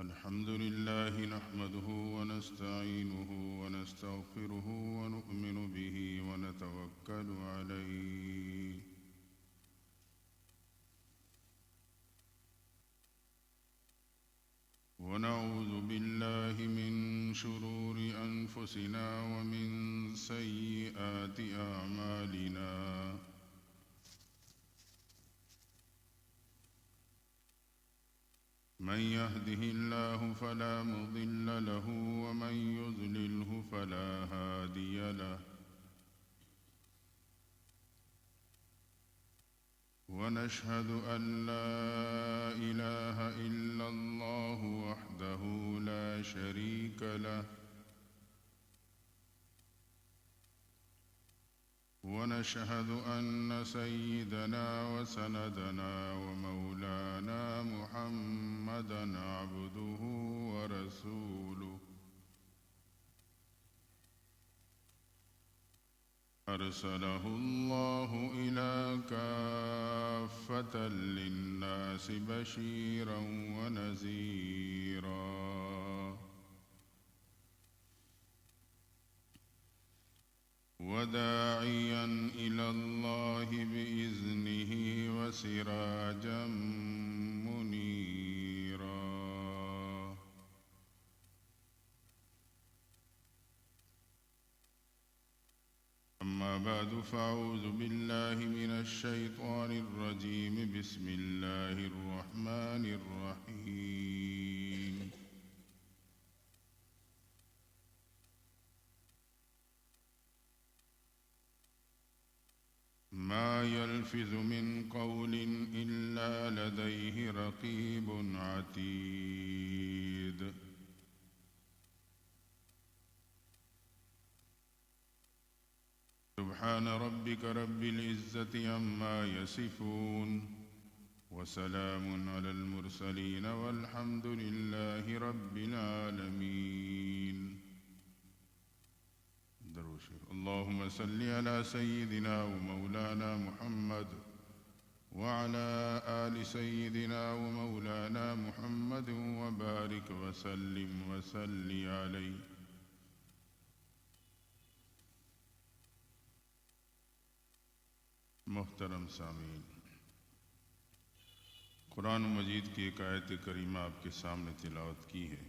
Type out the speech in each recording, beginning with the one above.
الحمد لله نحمده ونستعينه ونستغفره ونؤمن به ونتوكل عليه ونعوذ بالله من شرور أنفسنا ومن سيئات أعمالنا من يهده الله فلا مضل له ومن يضلله فلا هادي له ونشهد أن لا إله إلا الله وحده لا شريك له ونشهد أن سيدنا وسندنا ومولانا محمدا عبده ورسوله أرسله الله إلى كافة للناس بشيرا ونذيرا وداعيا إلى الله بإذنه وسراجا منيرا أما بعد فأعوذ بالله من الشيطان الرجيم بسم الله الرحمن الرحيم ما يلفظ من قول إلا لديه رقيب عتيد سبحان ربك رب العزة عما يصفون وسلام على المرسلين والحمد لله رب العالمين اللهم صل على سيدنا ومولانا محمد وعلى آل سيدنا ومولانا محمد وبارك وسلم وصل عليه محترم سامعین، قرآن مجید کی ایک آیت کریمہ آپ کے سامنے تلاوت کی ہے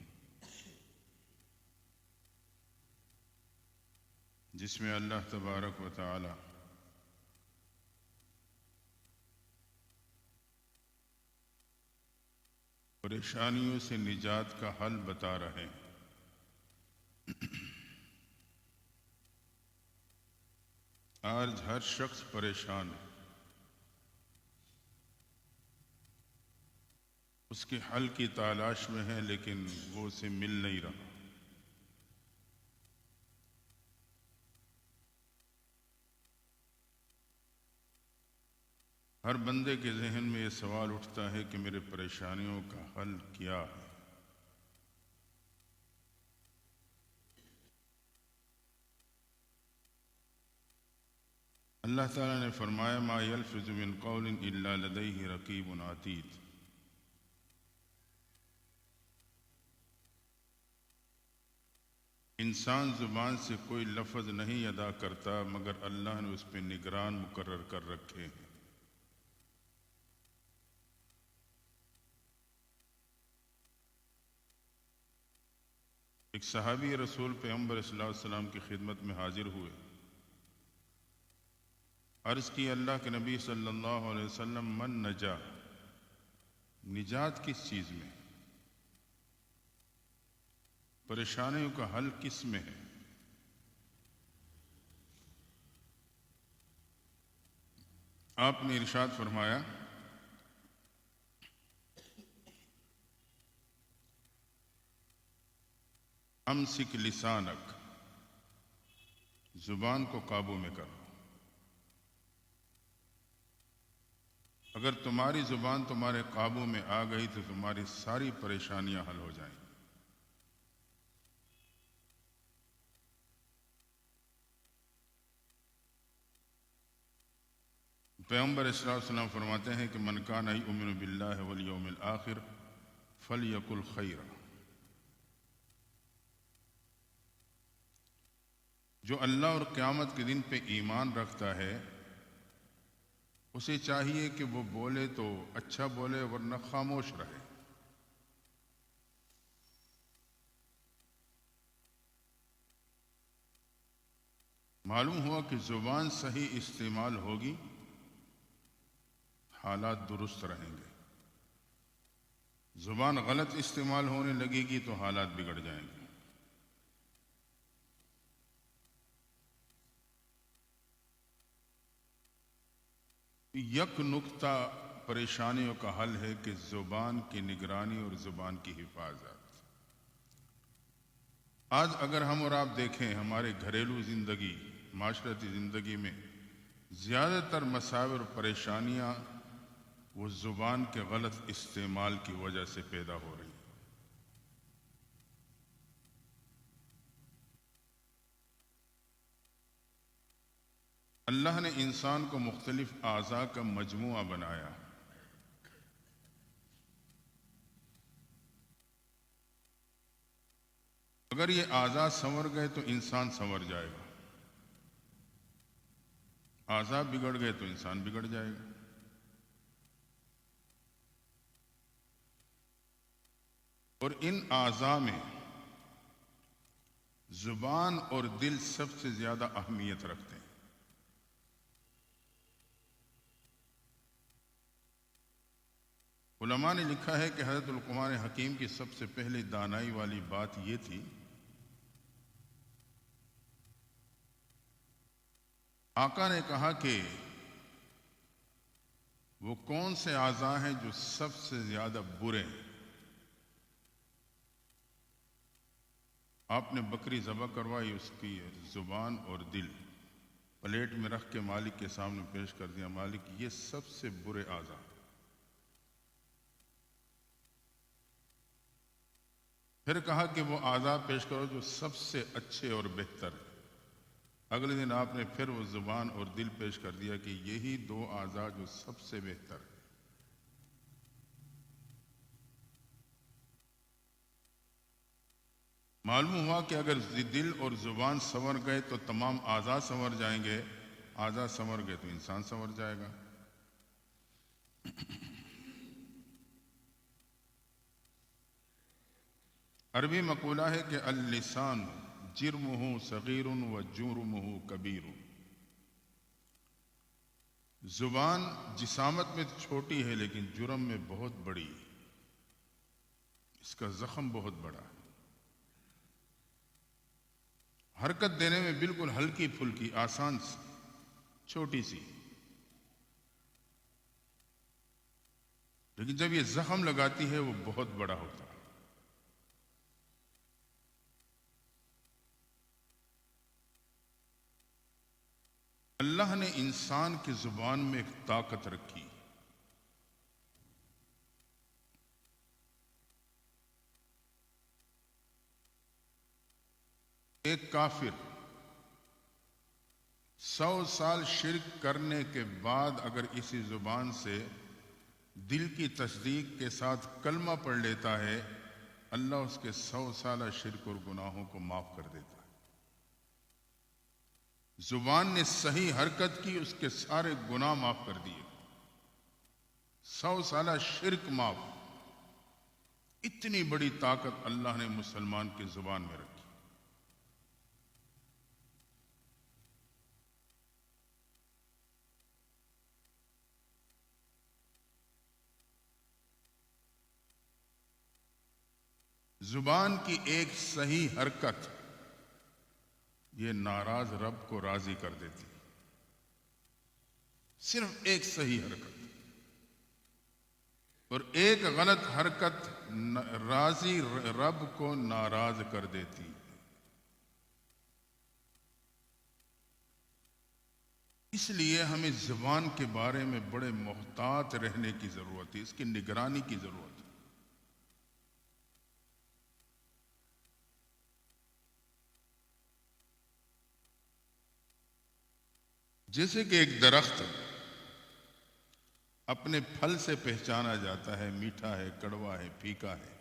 جس میں اللہ تبارک و تعالی پریشانیوں سے نجات کا حل بتا رہے ہیں۔ آج ہر شخص پریشان ہے، اس کے حل کی تلاش میں ہے لیکن وہ اسے مل نہیں رہا۔ ہر بندے کے ذہن میں یہ سوال اٹھتا ہے کہ میرے پریشانیوں کا حل کیا ہے؟ اللہ تعالیٰ نے فرمایا ما یلفظ من قول الا لدیہ رقیب عتید۔ انسان زبان سے کوئی لفظ نہیں ادا کرتا مگر اللہ نے اس پہ نگران مقرر کر رکھے ہیں۔ ایک صحابی رسول پیغمبر صلی اللہ علیہ وسلم کی خدمت میں حاضر ہوئے، عرض کی اللہ کے نبی صلی اللہ علیہ وسلم من نجا، نجات کس چیز میں، پریشانیوں کا حل کس میں ہے؟ آپ نے ارشاد فرمایا امسک لسانک، زبان کو قابو میں کرو۔ اگر تمہاری زبان تمہارے قابو میں آ گئی تو تمہاری ساری پریشانیاں حل ہو جائیں۔ پیغمبر صلی اللہ علیہ وسلم فرماتے ہیں کہ من کان یؤمن باللہ والیوم الآخر فلیقل خیرا، جو اللہ اور قیامت کے دن پہ ایمان رکھتا ہے اسے چاہیے کہ وہ بولے تو اچھا بولے ورنہ خاموش رہے۔ معلوم ہوا کہ زبان صحیح استعمال ہوگی حالات درست رہیں گے، زبان غلط استعمال ہونے لگے گی تو حالات بگڑ جائیں گے۔ یک نکتہ پریشانیوں کا حل ہے کہ زبان کی نگرانی اور زبان کی حفاظت۔ آج اگر ہم اور آپ دیکھیں ہمارے گھریلو زندگی، معاشرتی زندگی میں زیادہ تر مسائل اور پریشانیاں وہ زبان کے غلط استعمال کی وجہ سے پیدا ہو رہی ہیں۔ اللہ نے انسان کو مختلف اعضاء کا مجموعہ بنایا۔ اگر یہ اعضاء سنور گئے تو انسان سنور جائے گا، اعضاء بگڑ گئے تو انسان بگڑ جائے گا۔ اور ان اعضاء میں زبان اور دل سب سے زیادہ اہمیت رکھتے ہیں۔ علماء نے لکھا ہے کہ حضرت لقمان حکیم کی سب سے پہلے دانائی والی بات یہ تھی، آقا نے کہا کہ وہ کون سے اعضاء ہیں جو سب سے زیادہ برے ہیں۔ آپ نے بکری ذبح کروائی، اس کی زبان اور دل پلیٹ میں رکھ کے مالک کے سامنے پیش کر دیا، مالک یہ سب سے برے اعضاء۔ پھر کہا کہ وہ اعضاء پیش کرو جو سب سے اچھے اور بہتر ہیں۔ اگلے دن آپ نے پھر وہ زبان اور دل پیش کر دیا کہ یہی دو اعضاء جو سب سے بہتر ہیں۔ معلوم ہوا کہ اگر دل اور زبان سنور گئے تو تمام اعضاء سنور جائیں گے، اعضاء سنور گئے تو انسان سنور جائے گا۔ عربی مقولہ ہے کہ اللسان جرمہ صغیر و جرمہ کبیر۔ زبان جسامت میں چھوٹی ہے لیکن جرم میں بہت بڑی، اس کا زخم بہت بڑا ہے۔ حرکت دینے میں بالکل ہلکی پھلکی، آسان سی، چھوٹی سی، لیکن جب یہ زخم لگاتی ہے وہ بہت بڑا ہوتا ہے۔ اللہ نے انسان کی زبان میں ایک طاقت رکھی۔ ایک کافر 100 سال شرک کرنے کے بعد اگر اسی زبان سے دل کی تصدیق کے ساتھ کلمہ پڑھ لیتا ہے، اللہ اس کے 100 سالہ شرک اور گناہوں کو معاف کر دیتا ہے۔ زبان نے صحیح حرکت کی، اس کے سارے گناہ معاف کر دیے، 100 سالہ شرک معاف۔ اتنی بڑی طاقت اللہ نے مسلمان کی زبان میں رکھی۔ زبان کی ایک صحیح حرکت یہ ناراض رب کو راضی کر دیتی، صرف ایک صحیح حرکت، اور ایک غلط حرکت راضی رب کو ناراض کر دیتی۔ اس لیے ہمیں زبان کے بارے میں بڑے محتاط رہنے کی ضرورت ہے، اس کی نگرانی کی ضرورت ہے۔ جیسے کہ ایک درخت اپنے پھل سے پہچانا جاتا ہے، میٹھا ہے، کڑوا ہے، پھیکا ہے،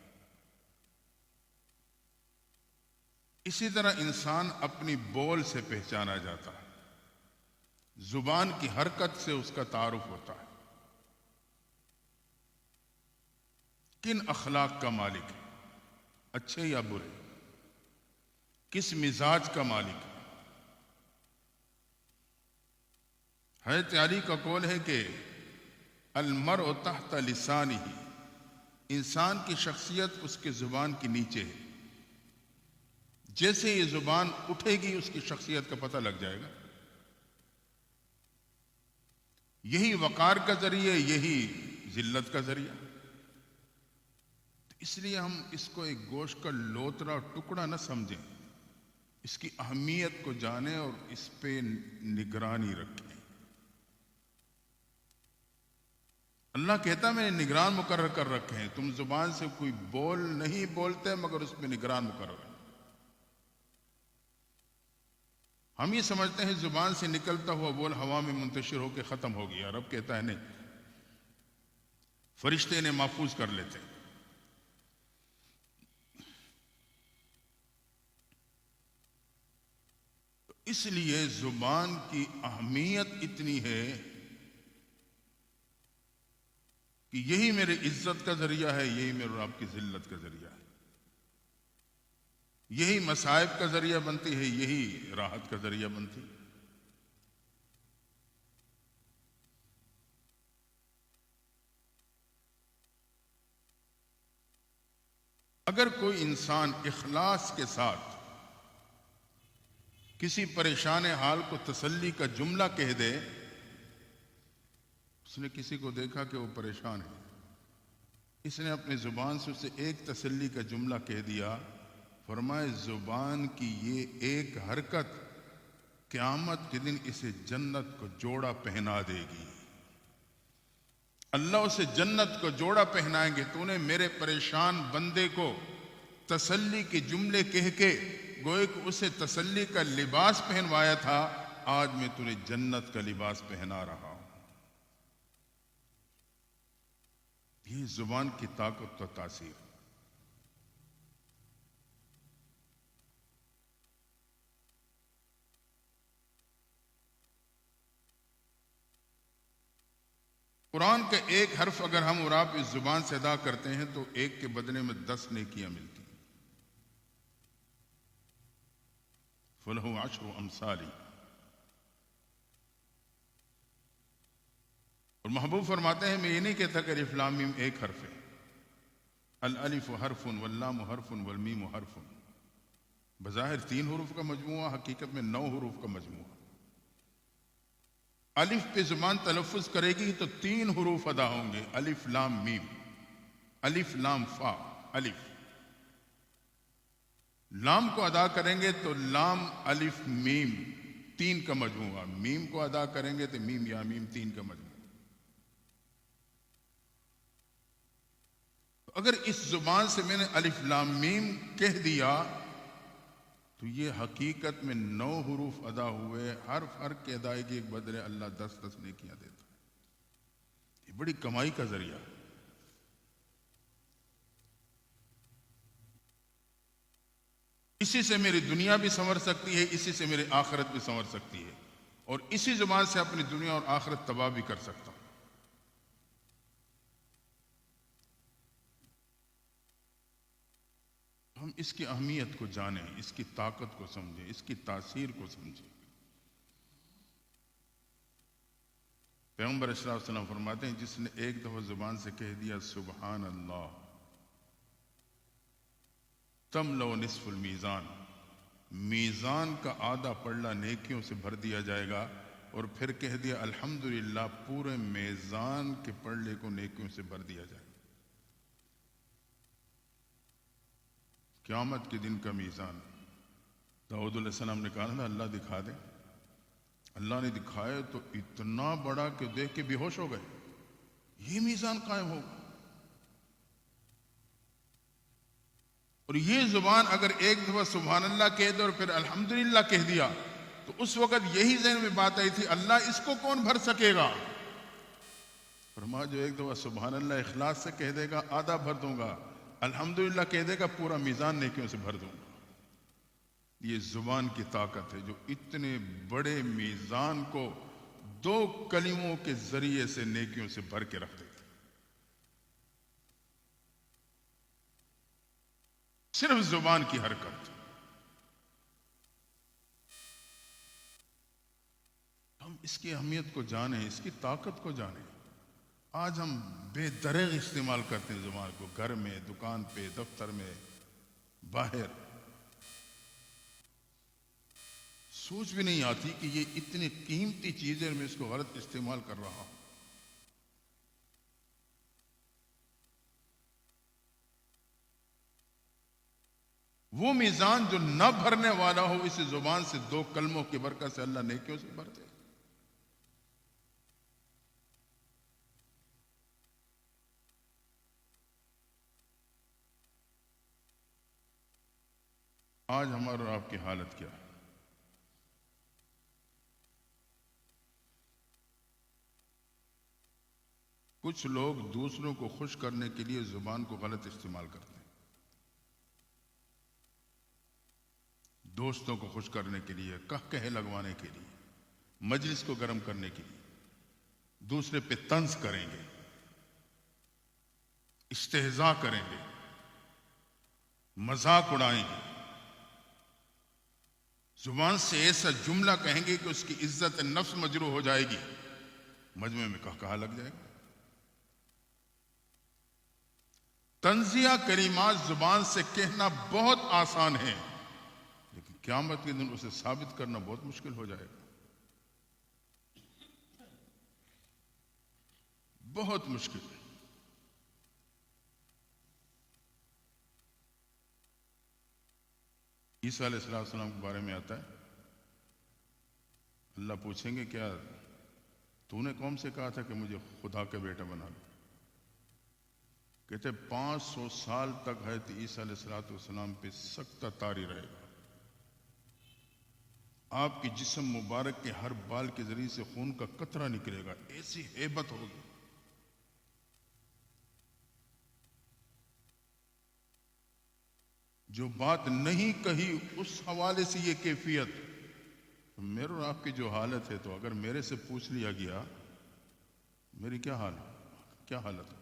اسی طرح انسان اپنی بول سے پہچانا جاتا ہے، زبان کی حرکت سے اس کا تعارف ہوتا ہے، کن اخلاق کا مالک ہے، اچھے یا برے، کس مزاج کا مالک ہے۔ حضرت علی کا قول ہے کہ المرء تحت لسانہ، انسان کی شخصیت اس کے زبان کے نیچے ہے، جیسے یہ زبان اٹھے گی اس کی شخصیت کا پتہ لگ جائے گا۔ یہی وقار کا ذریعہ، یہی ذلت کا ذریعہ۔ اس لیے ہم اس کو ایک گوشت کا لوترا ٹکڑا نہ سمجھیں، اس کی اہمیت کو جانیں اور اس پہ نگرانی رکھیں۔ اللہ کہتا میں نے نگران مقرر کر رکھے ہیں، تم زبان سے کوئی بول نہیں بولتے مگر اس پہ نگران مقرر ہے۔ ہم یہ سمجھتے ہیں زبان سے نکلتا ہوا بول ہوا میں منتشر ہو کے ختم ہو گیا، رب کہتا ہے نہیں، فرشتے انہیں محفوظ کر لیتے ہیں۔ اس لیے زبان کی اہمیت اتنی ہے کہ یہی میرے عزت کا ذریعہ ہے، یہی میرے رب کی ذلت کا ذریعہ ہے، یہی مصائب کا ذریعہ بنتی ہے، یہی راحت کا ذریعہ بنتی ہے۔ اگر کوئی انسان اخلاص کے ساتھ کسی پریشان حال کو تسلی کا جملہ کہہ دے، اس نے کسی کو دیکھا کہ وہ پریشان ہے، اس نے اپنی زبان سے اسے ایک تسلی کا جملہ کہہ دیا، فرمائے زبان کی یہ ایک حرکت قیامت کے دن اسے جنت کو جوڑا پہنا دے گی۔ اللہ اسے جنت کو جوڑا پہنائیں گے، تو نے میرے پریشان بندے کو تسلی کے جملے کہہ کے گوئے کہ اسے تسلی کا لباس پہنوایا تھا، آج میں تجھے جنت کا لباس پہنا رہا ہوں۔ یہ زبان کی طاقت و تاثیر۔ قرآن کا ایک حرف اگر ہم اور آپ اس زبان سے ادا کرتے ہیں تو ایک کے بدلے میں 10 نیکیاں ملتی ہیں۔ فَلَهُ عَشْرُ أَمْثَالِهِ۔ اور محبوب فرماتے ہیں میں یہ نہیں کہتا کہ الف لام میم ایک حرف ہے، الالف حرف واللام حرف والمیم حرف، بظاہر 3 حروف کا مجموعہ، حقیقت میں 9 حروف کا مجموعہ۔ الف پہ زبان تلفظ کرے گی تو 3 حروف ادا ہوں گے، الف لام میم، الف لام فا، الف۔ لام کو ادا کریں گے تو لام الف میم 3 کا مجموعہ، میم کو ادا کریں گے تو میم یا میم 3 کا مجموعہ۔ اگر اس زبان سے میں نے الف لام میم کہہ دیا تو یہ حقیقت میں 9 حروف ادا ہوئے، حرف حرف کی ادائیگی ایک بدلے اللہ 10 نیکیاں دیتا ہے۔ یہ بڑی کمائی کا ذریعہ ہے۔ اسی سے میری دنیا بھی سنور سکتی ہے، اسی سے میری آخرت بھی سنور سکتی ہے، اور اسی زبان سے اپنی دنیا اور آخرت تباہ بھی کر سکتا ہوں۔ ہم اس کی اہمیت کو جانیں، اس کی طاقت کو سمجھیں، اس کی تاثیر کو سمجھیں۔ پیغمبر صلی اللہ علیہ وسلم فرماتے ہیں جس نے ایک دفعہ زبان سے کہہ دیا سبحان اللہ، تملأ نصف المیزان، میزان کا آدھا پلڑا نیکیوں سے بھر دیا جائے گا، اور پھر کہہ دیا الحمدللہ، پورے میزان کے پلڑے کو نیکیوں سے بھر دیا جائے گا۔ قیامت کے دن کا میزان، داؤد علیہ السلام نے کہا نا اللہ دکھا دے، اللہ نے دکھایا تو اتنا بڑا کہ دیکھ کے بے ہوش ہو گئے، یہ میزان قائم ہوگا۔ اور یہ زبان اگر ایک دفعہ سبحان اللہ کہہ دے اور پھر الحمدللہ کہہ دیا تو اس وقت یہی ذہن میں بات آئی تھی اللہ اس کو کون بھر سکے گا؟ فرمایا جو ایک دفعہ سبحان اللہ اخلاص سے کہہ دے گا آدھا بھر دوں گا، الحمدللہ کہہ دے گا پورا میزان نیکیوں سے بھر دوں گا۔ یہ زبان کی طاقت ہے جو اتنے بڑے میزان کو دو کلموں کے ذریعے سے نیکیوں سے بھر کے رکھ دیتی. صرف زبان کی حرکت. ہم اس کی اہمیت کو جانیں، اس کی طاقت کو جانیں. آج ہم بے دریغ استعمال کرتے ہیں زبان کو، گھر میں، دکان پہ، دفتر میں، باہر. سوچ بھی نہیں آتی کہ یہ اتنی قیمتی چیز ہے، میں اس کو غلط استعمال کر رہا ہوں. وہ میزان جو نہ بھرنے والا ہو، اس زبان سے دو کلموں کی برکت سے اللہ نیکیوں سے بھر دے. آج ہمارا اور آپ کی حالت کیا ہے؟ کچھ لوگ دوسروں کو خوش کرنے کے لیے زبان کو غلط استعمال کرتے ہیں. دوستوں کو خوش کرنے کے لیے، کہے لگوانے کے لیے، مجلس کو گرم کرنے کے لیے، دوسرے پہ طنز کریں گے، استہزاء کریں گے، مذاق اڑائیں گے. زبان سے ایسا جملہ کہیں گے کہ اس کی عزت نفس مجروح ہو جائے گی، مجمع میں کہا لگ جائے گا. طنزیہ کلمات زبان سے کہنا بہت آسان ہے، لیکن قیامت کے دن اسے ثابت کرنا بہت مشکل ہو جائے گا. بہت مشکل. عیسیٰ علیہ السلام کے بارے میں آتا ہے، اللہ پوچھیں گے کیا تو نے قوم سے کہا تھا کہ مجھے خدا کا بیٹا بنا لو؟ کہتے 500 سال تک حضرت عیسیٰ علیہ السلام پہ سخت طاری رہے گا. آپ کی جسم مبارک کے ہر بال کے ذریعے سے خون کا قطرہ نکلے گا، ایسی ہیبت ہوگی. جو بات نہیں کہی اس حوالے سے یہ کیفیت. میرے اور آپ کی جو حالت ہے، تو اگر میرے سے پوچھ لیا گیا میری کیا حالت ہوگی؟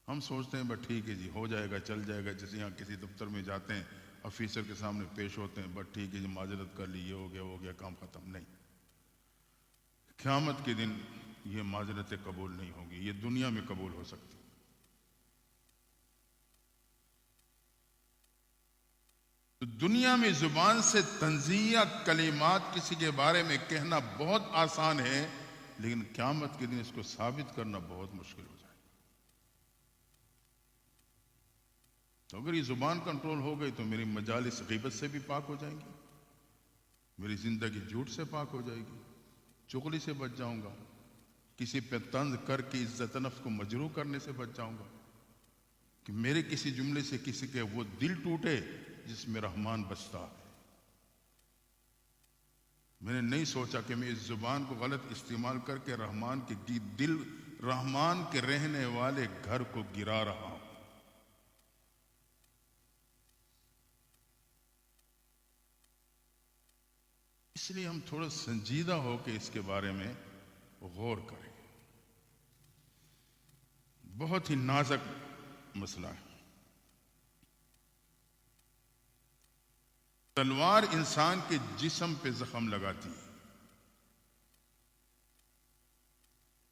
ہم سوچتے ہیں بس ٹھیک ہے جی، ہو جائے گا، چل جائے گا. جیسے یہاں کسی دفتر میں جاتے ہیں، آفیسر کے سامنے پیش ہوتے ہیں، بس ٹھیک ہے جی، معذرت کر لی، یہ ہو گیا کام ختم. نہیں، قیامت کے دن یہ معذرتیں قبول نہیں ہوں گی، یہ دنیا میں قبول ہو سکتی. تو دنیا میں زبان سے طنزیہ کلمات کسی کے بارے میں کہنا بہت آسان ہے، لیکن قیامت کے دن اس کو ثابت کرنا بہت مشکل ہو جائے. تو اگر یہ زبان کنٹرول ہو گئی تو میری مجالس غیبت سے بھی پاک ہو جائیں گی، میری زندگی جھوٹ سے پاک ہو جائے گی، چغلی سے بچ جاؤں گا، کسی پہ طنز کر کے عزت نفس کو مجروح کرنے سے بچ جاؤں گا، کہ میرے کسی جملے سے کسی کے وہ دل ٹوٹے جس میں رحمان بستا ہے. میں نے نہیں سوچا کہ میں اس زبان کو غلط استعمال کر کے رحمان کے رہنے والے گھر کو گرا رہا ہوں. اس لیے ہم تھوڑا سنجیدہ ہو کے اس کے بارے میں غور کریں. بہت ہی نازک مسئلہ ہے. تلوار انسان کے جسم پہ زخم لگاتی ہے،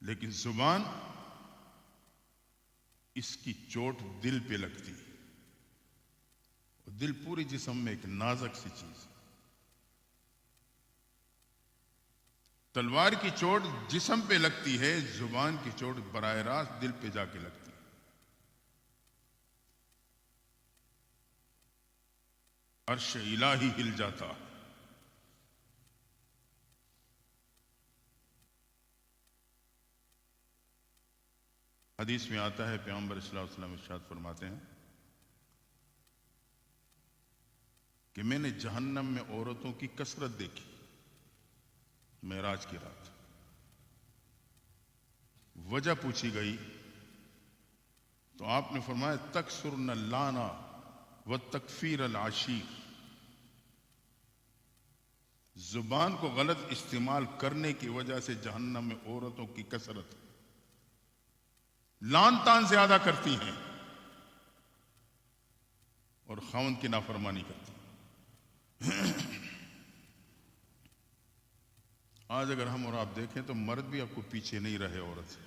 لیکن زبان اس کی چوٹ دل پہ لگتی ہے. دل پورے جسم میں ایک نازک سی چیز ہے. تلوار کی چوٹ جسم پہ لگتی ہے، زبان کی چوٹ براہ راست دل پہ جا کے لگتی ہے. عرش الہی ہل جاتا. حدیث میں آتا ہے، پیغمبر صلی اللہ علیہ وسلم ارشاد فرماتے ہیں کہ میں نے جہنم میں عورتوں کی کثرت دیکھی معراج کی رات. وجہ پوچھی گئی تو آپ نے فرمایا تکثرن اللانا، وتکفیر العشیر، زبان کو غلط استعمال کرنے کی وجہ سے جہنم میں عورتوں کی کثرت، لان تان زیادہ کرتی ہیں اور خاوند کی نافرمانی کرتی ہیں۔ آج اگر ہم اور آپ دیکھیں تو مرد بھی آپ کو پیچھے نہیں رہے عورت سے،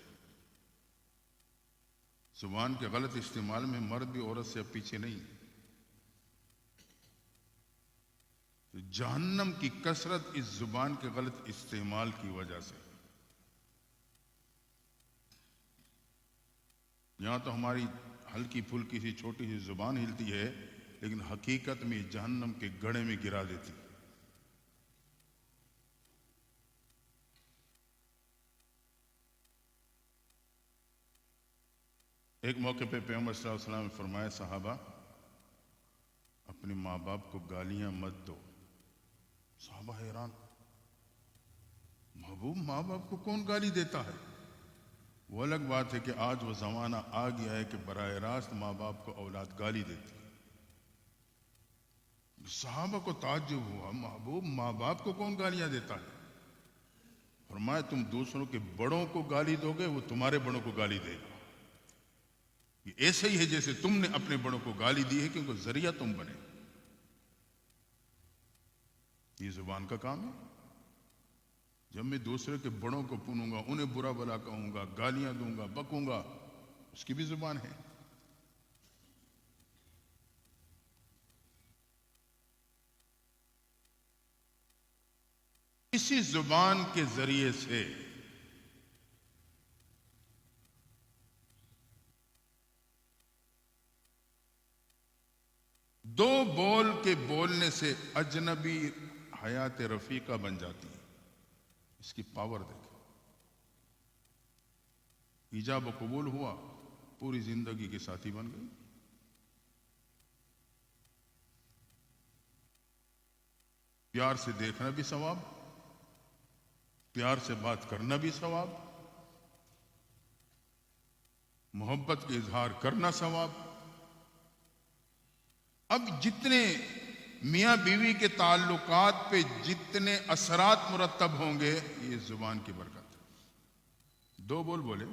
زبان کے غلط استعمال میں مرد بھی عورت سے اب پیچھے نہیں۔ تو جہنم کی کثرت اس زبان کے غلط استعمال کی وجہ سے۔ یہاں تو ہماری ہلکی پھلکی سی چھوٹی سی زبان ہلتی ہے، لیکن حقیقت میں جہنم کے گڑھے میں گرا دیتی۔ ایک موقع پہ پیغمبر صلی اللہ علیہ وسلم نے فرمایا، صحابہ اپنے ماں باپ کو گالیاں مت دو۔ صحابہ حیران، محبوب ماں باپ کو کون گالی دیتا ہے؟ وہ الگ بات ہے کہ آج وہ زمانہ آ گیا ہے کہ براہ راست ماں باپ کو اولاد گالی دیتی ہے۔ صحابہ کو تعجب ہوا، محبوب ماں باپ کو کون گالیاں دیتا ہے؟ فرمایا تم دوسروں کے بڑوں کو گالی دو گے، وہ تمہارے بڑوں کو گالی دے گا۔ یہ ایسے ہی ہے جیسے تم نے اپنے بڑوں کو گالی دی ہے، کیونکہ ذریعہ تم بنے۔ یہ زبان کا کام ہے۔ جب میں دوسرے کے بڑوں کو پونوں گا، انہیں برا بلا کہوں گا، گالیاں دوں گا، بکوں گا، اس کی بھی زبان ہے۔ اسی زبان کے ذریعے سے دو بول کے بولنے سے اجنبی حیات رفیقہ بن جاتی ہے۔ اس کی پاور دیکھیں، ایجاب و قبول ہوا، پوری زندگی کے ساتھی بن گئی۔ پیار سے دیکھنا بھی ثواب، پیار سے بات کرنا بھی ثواب، محبت کے اظہار کرنا ثواب۔ اب جتنے میاں بیوی کے تعلقات پہ جتنے اثرات مرتب ہوں گے، یہ زبان کی برکت ہے۔ دو بول بولے،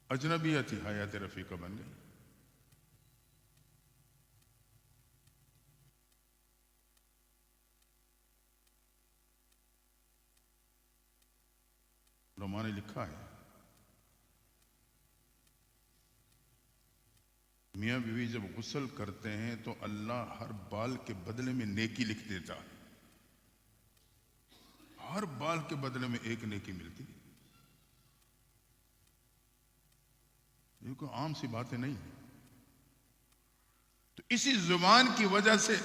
اجنبیت ہی حیات رفیقہ بن گئی۔ علماء نے لکھا ہے، میاں بیوی جب غسل کرتے ہیں تو اللہ ہر بال کے بدلے میں نیکی لکھ دیتا ہے۔ ہر بال کے بدلے میں ایک نیکی ملتی۔ یہ کوئی عام سی باتیں نہیں ہیں۔ تو اسی زبان کی وجہ سے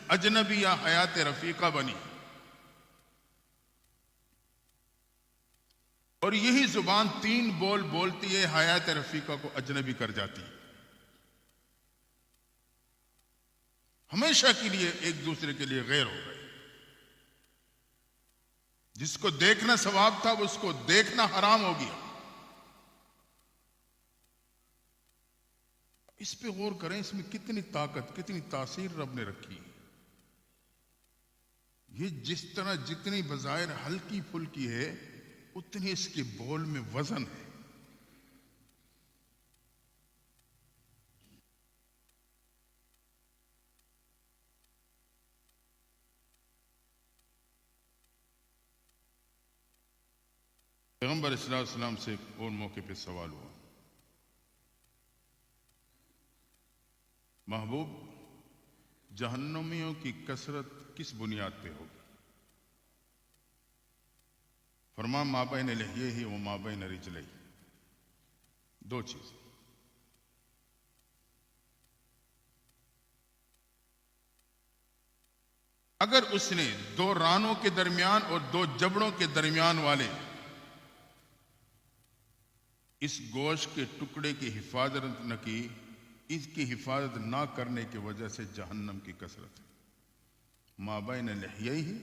اجنبیہ حیات رفیقہ بنی، اور یہی زبان تین بول بولتی ہے، حیات رفیقہ کو اجنبی کر جاتی ہے۔ ہمیشہ کے لیے ایک دوسرے کے لیے غیر ہو گئے۔ جس کو دیکھنا ثواب تھا، اس کو دیکھنا حرام ہو گیا۔ اس پہ غور کریں، اس میں کتنی طاقت، کتنی تاثیر رب نے رکھی۔ یہ جس طرح جتنی بظاہر ہلکی پھلکی ہے، اتنی اس کے بول میں وزن ہے۔ پیغمبر صلی اللہ علیہ وسلم سے ایک اور موقع پہ سوال ہوا، محبوب جہنمیوں کی کثرت کس بنیاد پہ ہوگی؟ فرمایا ما بین لحیہ و ما بین رجلہ، دو چیز۔ اگر اس نے دو رانوں کے درمیان اور دو جبڑوں کے درمیان والے اس گوشت کے ٹکڑے کی حفاظت نہ کی، اس کی حفاظت نہ کرنے کی وجہ سے جہنم کی کثرت ہے۔ ما بین لحیہ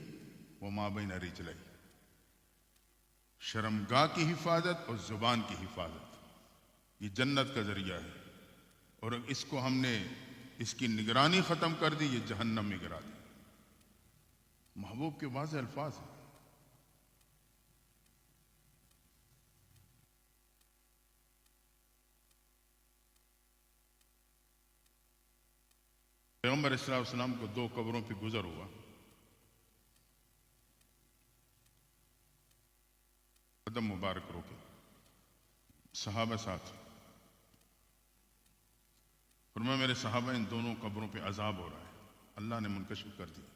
و ما بین رجلہ، شرمگاہ کی حفاظت اور زبان کی حفاظت، یہ جنت کا ذریعہ ہے۔ اور اس کو ہم نے اس کی نگرانی ختم کر دی، یہ جہنم میں گرا دی۔ محبوب کے واضح الفاظ ہیں۔ پیغمبر صلی اللہ علیہ وسلم کو 2 قبروں پہ گزر ہوا، قدم مبارک روکے، صحابہ ساتھ، فرمایا میرے صحابہ ان دونوں قبروں پہ عذاب ہو رہا ہے، اللہ نے منکشف کر دیا۔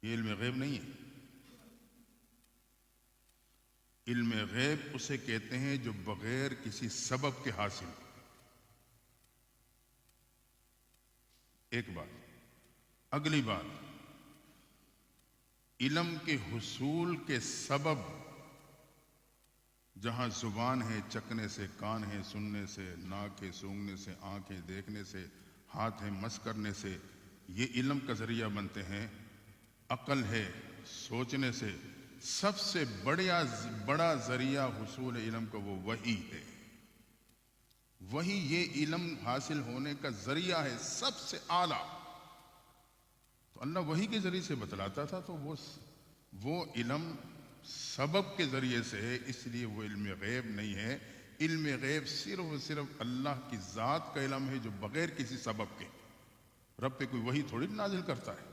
یہ علم غیب نہیں ہے۔ علم غیب اسے کہتے ہیں جو بغیر کسی سبب کے حاصل ہو۔ ایک بات۔ اگلی بات، علم کے حصول کے سبب جہاں زبان ہے چکنے سے، کان ہے سننے سے، ناک ہے سونگھنے سے، آنکھیں دیکھنے سے، ہاتھ ہے مس کرنے سے، یہ علم کا ذریعہ بنتے ہیں۔ عقل ہے سوچنے سے، سب سے بڑا ذریعہ حصول علم کا وہ وحی ہے۔ وہی یہ علم حاصل ہونے کا ذریعہ ہے، سب سے اعلیٰ۔ تو اللہ وحی کے ذریعے سے بتلاتا تھا، تو وہ علم سبب کے ذریعے سے ہے، اس لیے وہ علم غیب نہیں ہے۔ علم غیب صرف اور صرف اللہ کی ذات کا علم ہے، جو بغیر کسی سبب کے۔ رب پہ کوئی وحی تھوڑی نازل کرتا ہے۔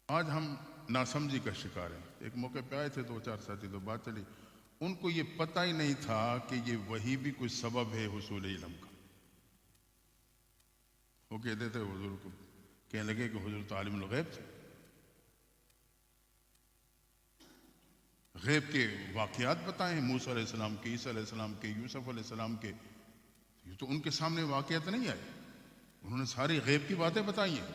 آج ہم ناسمجھی کا شکار ہیں۔ ایک موقع پہ آئے تھے 2-4 ساتھی، تو بات چلی، ان کو یہ پتہ ہی نہیں تھا کہ یہ وحی بھی کوئی سبب ہے حصول علم کا۔ وہ کہتے تھے حضور کو، کہنے لگے کہ حضور تو عالم الغیب تھے، غیب کے واقعات بتائیں، موسیٰ علیہ السلام کے، عیسیٰ علیہ السلام کے، یوسف علیہ السلام کے۔ یہ تو ان کے سامنے واقعات نہیں آئے، انہوں نے ساری غیب کی باتیں بتائی ہیں۔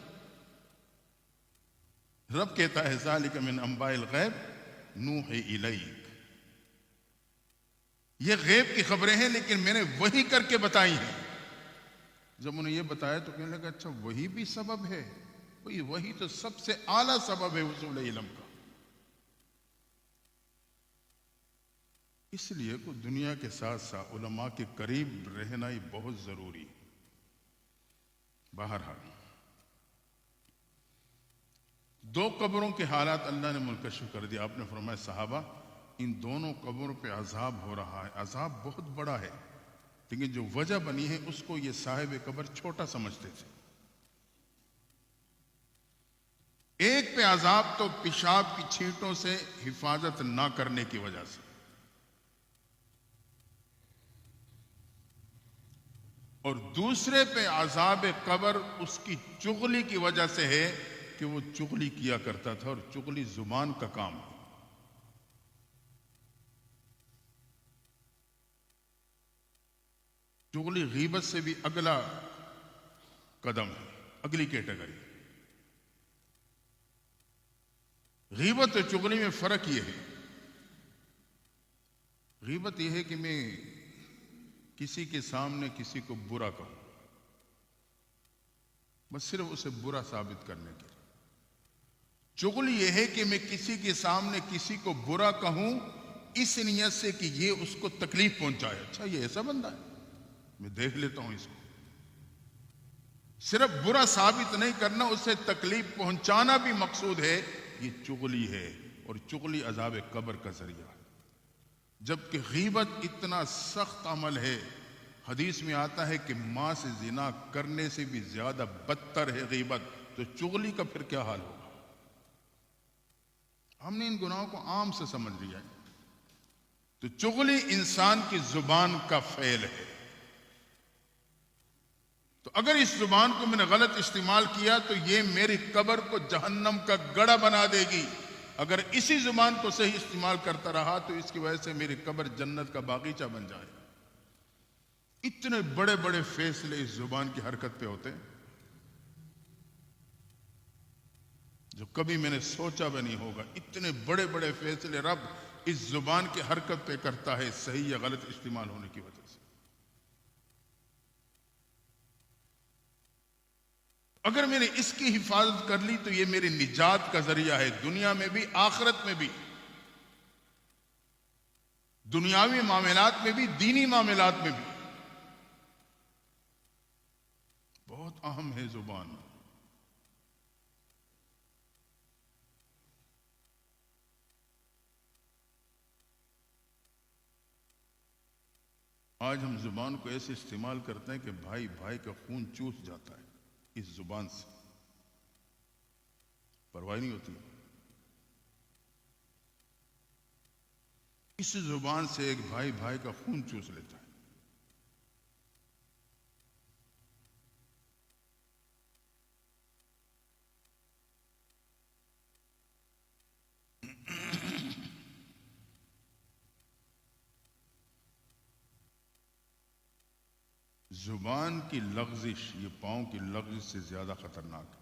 رب کہتا ہے ذالک من انباء الغیب نوحی الیک، یہ غیب کی خبریں ہیں لیکن میں نے وحی کر کے بتائی ہیں۔ جب انہیں یہ بتایا تو کہنے لگا اچھا وہی بھی سبب ہے؟ وہی تو سب سے اعلیٰ سبب ہے حصول علم کا۔ اس لیے کہ دنیا کے ساتھ ساتھ علماء کے قریب رہنا ہی بہت ضروری ہے۔ بہرحال 2 قبروں کے حالات اللہ نے منکشف کر دیا۔ آپ نے فرمایا صحابہ ان دونوں قبروں پہ عذاب ہو رہا ہے، عذاب بہت بڑا ہے، لیکن جو وجہ بنی ہے اس کو یہ صاحب قبر چھوٹا سمجھتے تھے۔ ایک پہ عذاب تو پیشاب کی چھینٹوں سے حفاظت نہ کرنے کی وجہ سے، اور دوسرے پہ عذاب قبر اس کی چغلی کی وجہ سے ہے کہ وہ چغلی کیا کرتا تھا، اور چغلی زبان کا کام ہے۔ چغلی غیبت سے بھی اگلا قدم ہے، اگلی کیٹیگری۔ غیبت اور چغلی میں فرق یہ ہے، غیبت یہ ہے کہ میں کسی کے سامنے کسی کو برا کہوں، بس صرف اسے برا ثابت کرنے کے لیے۔ چغلی یہ ہے کہ میں کسی کے سامنے کسی کو برا کہوں اس نیت سے کہ یہ اس کو تکلیف پہنچائے، اچھا یہ ایسا بندہ ہے، میں دیکھ لیتا ہوں اس کو۔ صرف برا ثابت نہیں کرنا، اسے تکلیف پہنچانا بھی مقصود ہے، یہ چغلی ہے، اور چغلی عذاب قبر کا ذریعہ ہے۔ جبکہ غیبت اتنا سخت عمل ہے، حدیث میں آتا ہے کہ ماں سے زنا کرنے سے بھی زیادہ بدتر ہے غیبت، تو چغلی کا پھر کیا حال ہوگا؟ ہم نے ان گناہوں کو عام سے سمجھ لیا ہے۔ تو چغلی انسان کی زبان کا فعل ہے، تو اگر اس زبان کو میں نے غلط استعمال کیا تو یہ میری قبر کو جہنم کا گڑھا بنا دے گی، اگر اسی زبان کو صحیح استعمال کرتا رہا تو اس کی وجہ سے میری قبر جنت کا باغیچہ بن جائے۔ اتنے بڑے بڑے فیصلے اس زبان کی حرکت پہ ہوتے ہیں جو کبھی میں نے سوچا بھی نہیں ہوگا۔ اتنے بڑے بڑے فیصلے رب اس زبان کی حرکت پہ کرتا ہے، صحیح یا غلط استعمال ہونے کی وجہ سے۔ اگر میں نے اس کی حفاظت کر لی تو یہ میری نجات کا ذریعہ ہے، دنیا میں بھی آخرت میں بھی۔ دنیاوی معاملات میں بھی، دینی معاملات میں بھی بہت اہم ہے زبان۔ آج ہم زبان کو ایسے استعمال کرتے ہیں کہ بھائی بھائی کا خون چوس جاتا ہے اس زبان سے، پرواہ نہیں ہوتی۔ اس زبان سے ایک بھائی بھائی کا خون چوس لیتا ہے۔ زبان کی لغزش، یہ پاؤں کی لغزش سے زیادہ خطرناک ہے۔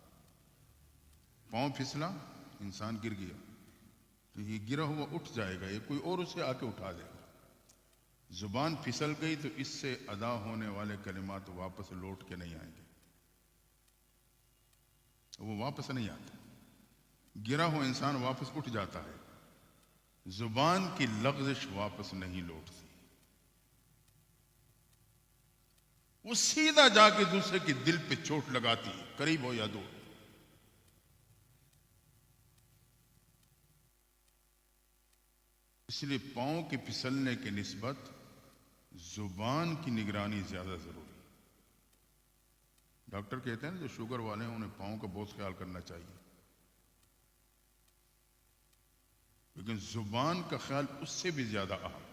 پاؤں پھسلا، انسان گر گیا تو یہ گرا ہوا اٹھ جائے گا، یہ کوئی اور اسے آ کے اٹھا دے گا۔ زبان پھسل گئی تو اس سے ادا ہونے والے کلمات واپس لوٹ کے نہیں آئیں گے، وہ واپس نہیں آتے۔ گرا ہوا انسان واپس اٹھ جاتا ہے، زبان کی لغزش واپس نہیں لوٹتی، وہ سیدھا جا کے دوسرے کے دل پہ چوٹ لگاتی ہے، قریب ہو یا دور۔ اس لیے پاؤں کے پھسلنے کے نسبت زبان کی نگرانی زیادہ ضروری ہے۔ ڈاکٹر کہتے ہیں جو شوگر والے ہیں انہیں پاؤں کا بہت خیال کرنا چاہیے، لیکن زبان کا خیال اس سے بھی زیادہ اہم ہے۔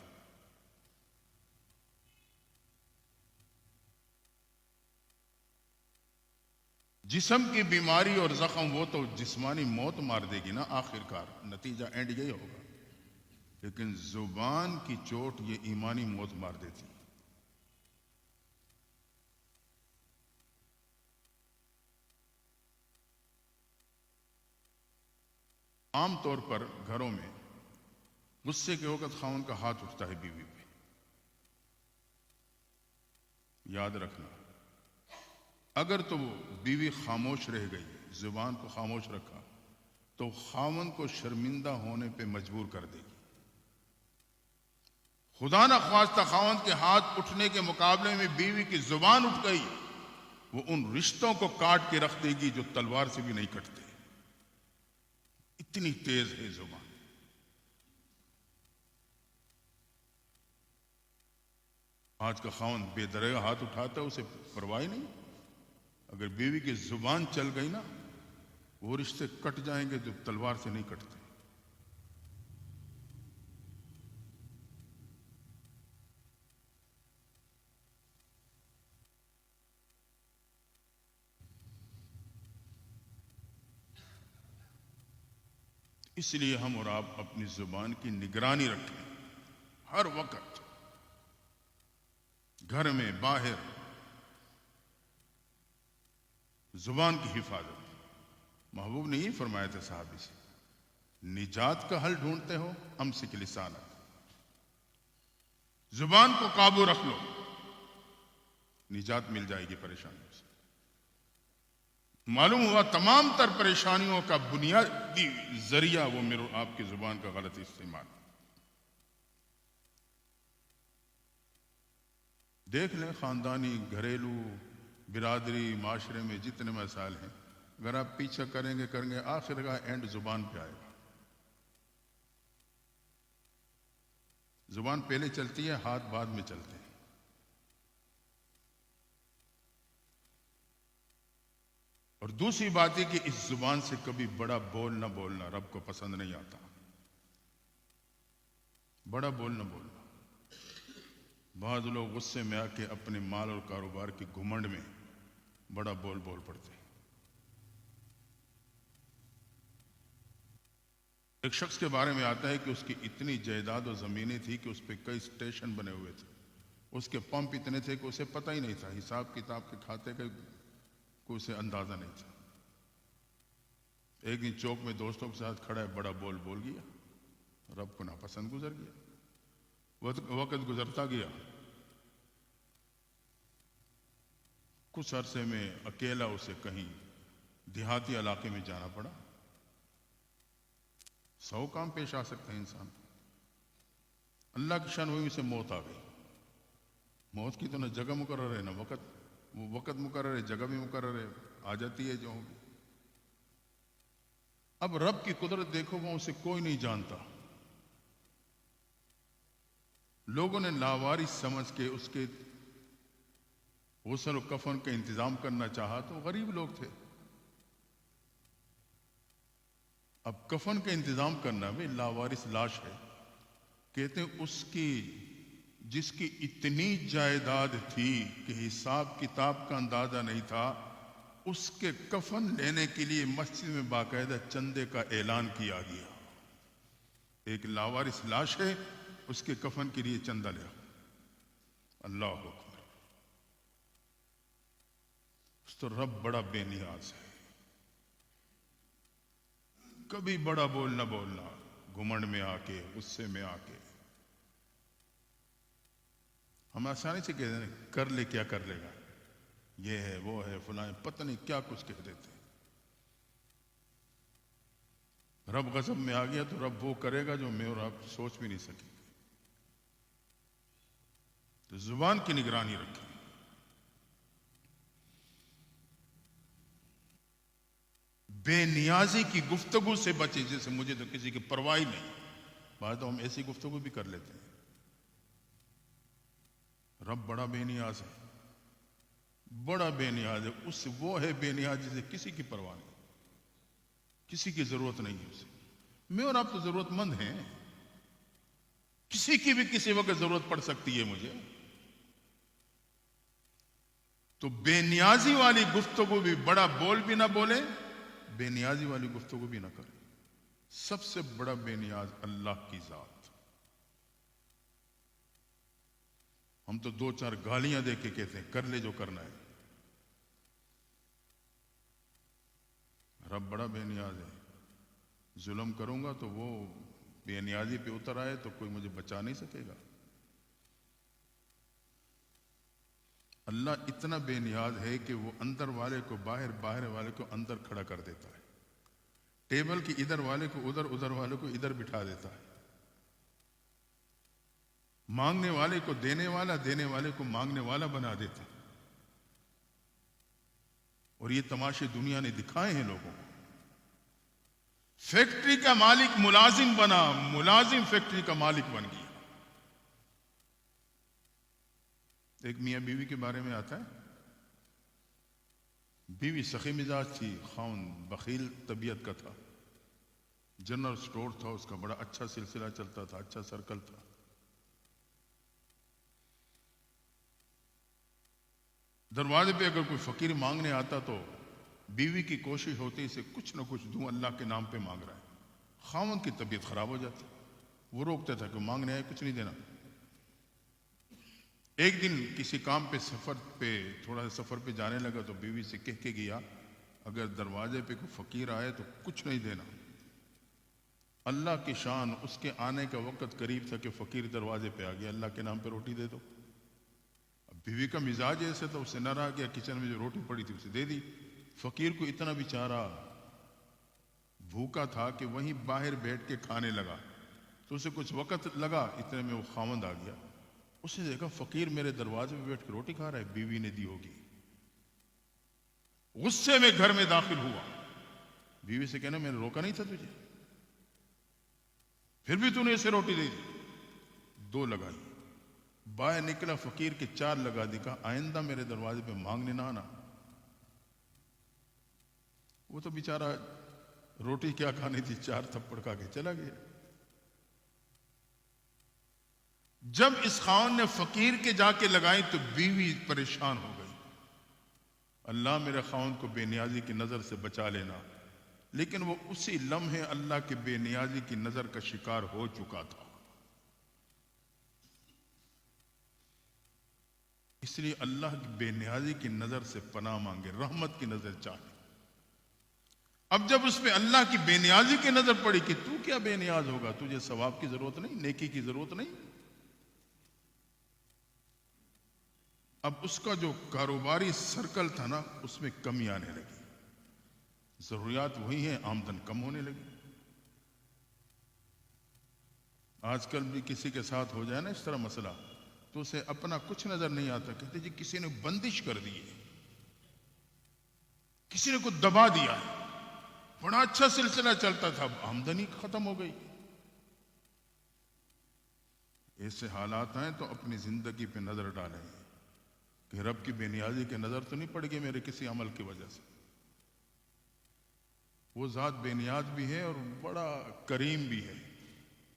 جسم کی بیماری اور زخم وہ تو جسمانی موت مار دے گی نا، آخر کار نتیجہ اینڈ یہی ہوگا، لیکن زبان کی چوٹ یہ ایمانی موت مار دیتی ہے۔ عام طور پر گھروں میں غصے کے وقت خاوند کا ہاتھ اٹھتا ہے بیوی پہ۔ یاد رکھنا، اگر تو وہ بیوی خاموش رہ گئی، زبان کو خاموش رکھا، تو خاوند کو شرمندہ ہونے پہ مجبور کر دے گی۔ خدا نہ خواستہ خاوند کے ہاتھ اٹھنے کے مقابلے میں بیوی کی زبان اٹھ گئی، وہ ان رشتوں کو کاٹ کے رکھ دے گی جو تلوار سے بھی نہیں کٹتے، اتنی تیز ہے زبان۔ آج کا خاوند بے درگاہ ہاتھ اٹھاتا ہے، اسے پرواہ نہیں۔ اگر بیوی کی زبان چل گئی نا، وہ رشتے کٹ جائیں گے جو تلوار سے نہیں کٹتے۔ اس لیے ہم اور آپ اپنی زبان کی نگرانی رکھیں ہر وقت، گھر میں باہر، زبان کی حفاظت۔ محبوب نے یہ فرمایا تھا صحابی سے، نجات کا حل ڈھونڈتے ہو امسک لسانک، زبان کو قابو رکھ لو، نجات مل جائے گی پریشانیوں سے۔ معلوم ہوا تمام تر پریشانیوں کا بنیادی ذریعہ وہ میرے آپ کی زبان کا غلط استعمال۔ دیکھ لیں خاندانی، گھریلو، برادری، معاشرے میں جتنے مسائل ہیں، اگر آپ پیچھا کریں گے آخر کا اینڈ زبان پہ آئے گا۔ زبان پہلے چلتی ہے، ہاتھ بعد میں چلتے ہیں۔ اور دوسری بات ہے کہ اس زبان سے کبھی بڑا بول نہ بولنا، رب کو پسند نہیں آتا۔ بڑا بول نہ بولنا۔ بعض لوگ غصے میں آ کے اپنے مال اور کاروبار کی گھمنڈ میں بڑا بول پڑتے ہیں۔ ایک شخص کے بارے میں آتا ہے کہ اس کی اتنی جائیداد و زمینیں تھی کہ اس پہ کئی اسٹیشن بنے ہوئے تھے، اس کے پمپ اتنے تھے کہ اسے پتہ ہی نہیں تھا، حساب کتاب کے کھاتے کا کوئی اسے اندازہ نہیں تھا۔ ایک دن چوک میں دوستوں کے ساتھ کھڑا ہے، بڑا بول گیا، رب کو ناپسند گزر گیا۔ وقت گزرتا گیا، کچھ عرصے میں اکیلا اسے کہیں دیہاتی علاقے میں جانا پڑا۔ 100 کام پیش آ سکتے ہیں انسان، اللہ کی شان ہوئی سے موت آ گئی. موت کی تو نہ جگہ مقرر ہے نہ وقت. وہ وقت مقرر ہے، جگہ بھی مقرر ہے، آ جاتی ہے جو ہوگی. اب رب کی قدرت دیکھو، وہ اسے کوئی نہیں جانتا. لوگوں نے لاوارث سمجھ کے اس کے غسل و کفن کا انتظام کرنا چاہا تو غریب لوگ تھے. اب کفن کا انتظام کرنا بھی لاوارث لاش ہے. کہتے ہیں اس کی جس کی اتنی جائیداد تھی کہ حساب کتاب کا اندازہ نہیں تھا، اس کے کفن لینے کے لیے مسجد میں باقاعدہ چندے کا اعلان کیا گیا. ایک لاوارث لاش ہے، اس کے کفن کے لیے چندہ لیا. اللہ اکبر. اس تو رب بڑا بے نیاز ہے. کبھی بڑا بولنا گھمنڈ میں آ کے، غصے میں آ کے. ہم آسانی سے کہتے ہیں کر لے، کیا کر لے گا، یہ ہے وہ ہے فلاں، پتہ نہیں کیا کچھ کہہ دیتے. رب غضب میں آ گیا تو رب وہ کرے گا جو میں اور آپ سوچ بھی نہیں سکیں. تو زبان کی نگرانی رکھیں. بے نیازی کی گفتگو سے بچیں. جیسے مجھے تو کسی کی پرواہ ہی نہیں، بعد تو ہم ایسی گفتگو بھی کر لیتے ہیں. رب بڑا بے نیاز ہے، بڑا بے نیاز ہے. اس وہ ہے بے نیاز جسے کسی کی پرواہ نہیں، کسی کی ضرورت نہیں ہے اسے. میں اور آپ تو ضرورت مند ہیں، کسی کی بھی کسی وقت ضرورت پڑ سکتی ہے مجھے. تو بے نیازی والی گفتگو بھی، بڑا بول بھی نہ بولے، بے نیازی والی گفتگو بھی نہ کرے. سب سے بڑا بے نیاز اللہ کی ذات. ہم تو دو چار گالیاں دے کے کہتے ہیں کر لے جو کرنا ہے. رب بڑا بے نیاز ہے. ظلم کروں گا تو وہ بے نیازی پہ اتر آئے تو کوئی مجھے بچا نہیں سکے گا. اللہ اتنا بے نیاز ہے کہ وہ اندر والے کو باہر، باہر والے کو اندر کھڑا کر دیتا ہے. ٹیبل کی ادھر والے کو ادھر، ادھر والے کو ادھر بٹھا دیتا ہے. مانگنے والے کو دینے والا، دینے والے کو مانگنے والا بنا دیتا. اور یہ تماشے دنیا نے دکھائے ہیں لوگوں کو. فیکٹری کا مالک ملازم بنا، ملازم فیکٹری کا مالک بن گیا. ایک میاں بیوی کے بارے میں آتا ہے. بیوی سخی مزاج تھی، خاوند بخیل طبیعت کا تھا. جنرل سٹور تھا اس کا، بڑا اچھا سلسلہ چلتا تھا، اچھا سرکل تھا. دروازے پہ اگر کوئی فقیر مانگنے آتا تو بیوی کی کوشش ہوتی اسے کچھ نہ کچھ دوں، اللہ کے نام پہ مانگ رہا ہے. خاوند کی طبیعت خراب ہو جاتی، وہ روکتا تھا کہ مانگنے آئے کچھ نہیں دینا. ایک دن کسی کام پہ تھوڑا سا سفر پہ جانے لگا تو بیوی سے کہہ کے گیا اگر دروازے پہ کوئی فقیر آئے تو کچھ نہیں دینا. اللہ کی شان، اس کے آنے کا وقت قریب تھا کہ فقیر دروازے پہ آ گیا. اللہ کے نام پہ روٹی دے دو. اب بیوی کا مزاج ایسا تھا، اسے نہ رہا گیا، کچن میں جو روٹی پڑی تھی اسے دے دی. فقیر کو اتنا بیچارہ بھوکا تھا کہ وہیں باہر بیٹھ کے کھانے لگا. تو اسے کچھ وقت لگا، اتنے میں وہ خاوند آ گیا. اس نے دیکھا فقیر میرے دروازے پہ بیٹھ کے روٹی کھا رہا ہے، بیوی نے دی ہوگی. غصے میں گھر میں داخل ہوا. بیوی سے کہنا میں نے روکا نہیں تھا تجھے، پھر بھی تو نے اسے روٹی دے دی. 2 لگائی. باہر نکلا فقیر کے 4 لگا دی. کہا آئندہ میرے دروازے پہ مانگنے نہ آنا. وہ تو بیچارہ روٹی کیا کھانی تھی، 4 تھپڑ کھا کے چلا گیا. جب اس خاوند نے فقیر کے جا کے لگائی تو بیوی پریشان ہو گئی. اللہ میرے خاوند کو بے نیازی کی نظر سے بچا لینا. لیکن وہ اسی لمحے اللہ کے بے نیازی کی نظر کا شکار ہو چکا تھا. اس لیے اللہ کی بے نیازی کی نظر سے پناہ مانگے، رحمت کی نظر چاہے. اب جب اس پہ اللہ کی بے نیازی کی نظر پڑی کہ تو کیا بے نیاز ہوگا، تجھے ثواب کی ضرورت نہیں، نیکی کی ضرورت نہیں. اب اس کا جو کاروباری سرکل تھا نا، اس میں کمی آنے لگی. ضروریات وہی ہیں، آمدن کم ہونے لگی. آج کل بھی کسی کے ساتھ ہو جائے نا اس طرح مسئلہ تو اسے اپنا کچھ نظر نہیں آتا، کہتے جی کسی نے بندش کر دی ہے، کسی نے کچھ دبا دیا ہے، بڑا اچھا سلسلہ چلتا تھا، آمدنی ختم ہو گئی۔ ایسے حالات ہیں تو اپنی زندگی پہ نظر ڈالیں کہ رب کی بے نیازی کی نظر تو نہیں پڑ گئی میرے کسی عمل کی وجہ سے۔ وہ ذات بے نیاز بھی ہے اور بڑا کریم بھی ہے،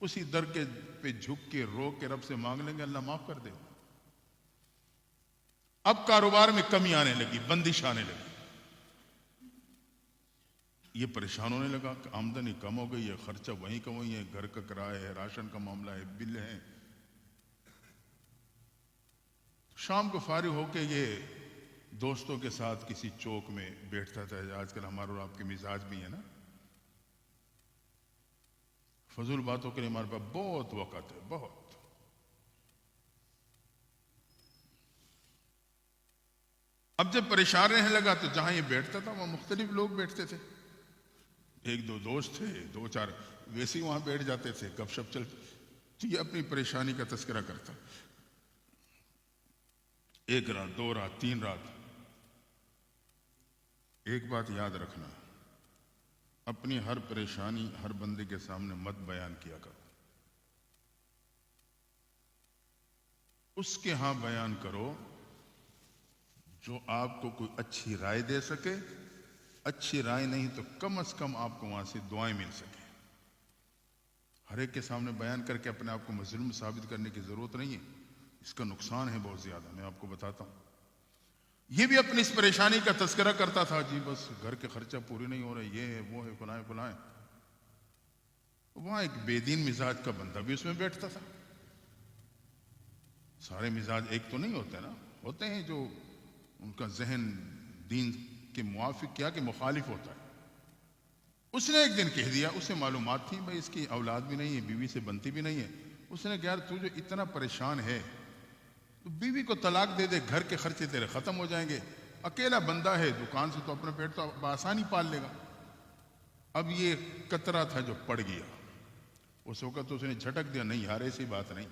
اسی در کے پہ جھک کے رو کے رب سے مانگ لیں گے، اللہ معاف کر دے۔ اب کاروبار میں کمی آنے لگی، بندش آنے لگی، یہ پریشان ہونے لگا کہ آمدنی کم ہو گئی ہے، خرچہ وہیں کا وہیں ہے، گھر کا کرایہ ہے، راشن کا معاملہ ہے، بل ہیں۔ شام کو فارغ ہو کے یہ دوستوں کے ساتھ کسی چوک میں بیٹھتا تھا، آج کل ہمارے اور آپ کے مزاج بھی ہے نا، فضول باتوں کے لیے ہمارے پاس بہت وقت ہے، بہت۔ اب جب پریشان رہنے لگا تو جہاں یہ بیٹھتا تھا وہاں مختلف لوگ بیٹھتے تھے، ایک دو دوست تھے، دو چار ویسے ہی وہاں بیٹھ جاتے تھے، گپ شپ چلتے، تو یہ اپنی پریشانی کا تذکرہ کرتا، ایک رات، دو رات، تین رات۔ ایک بات یاد رکھنا، اپنی ہر پریشانی ہر بندے کے سامنے مت بیان کیا کرو، اس کے ہاں بیان کرو جو آپ کو کوئی اچھی رائے دے سکے، اچھی رائے نہیں تو کم از کم آپ کو وہاں سے دعائیں مل سکیں۔ ہر ایک کے سامنے بیان کر کے اپنے آپ کو مظلوم ثابت کرنے کی ضرورت نہیں ہے، اس کا نقصان ہے بہت زیادہ، میں آپ کو بتاتا ہوں۔ یہ بھی اپنی اس پریشانی کا تذکرہ کرتا تھا، جی بس گھر کے خرچہ پورے نہیں ہو رہے، یہ ہے وہ ہے، فلاں فلاں۔ وہاں ایک بے دین مزاج کا بندہ بھی اس میں بیٹھتا تھا۔ سارے مزاج ایک تو نہیں ہوتے نا، ہوتے ہیں جو ان کا ذہن دین کے موافق کیا کہ مخالف ہوتا ہے۔ اس نے ایک دن کہہ دیا، اسے معلومات تھی بھائی اس کی اولاد بھی نہیں ہے، بیوی سے بنتی بھی نہیں ہے، اس نے کہا یار تو جو اتنا پریشان ہے تو بیوی کو طلاق دے دے، گھر کے خرچے تیرے ختم ہو جائیں گے، اکیلا بندہ ہے، دکان سے تو اپنا پیٹ تو بآسانی پال لے گا۔ اب یہ قطرہ تھا جو پڑ گیا، اس وقت تو اس نے جھٹک دیا، نہیں یار ایسی بات نہیں۔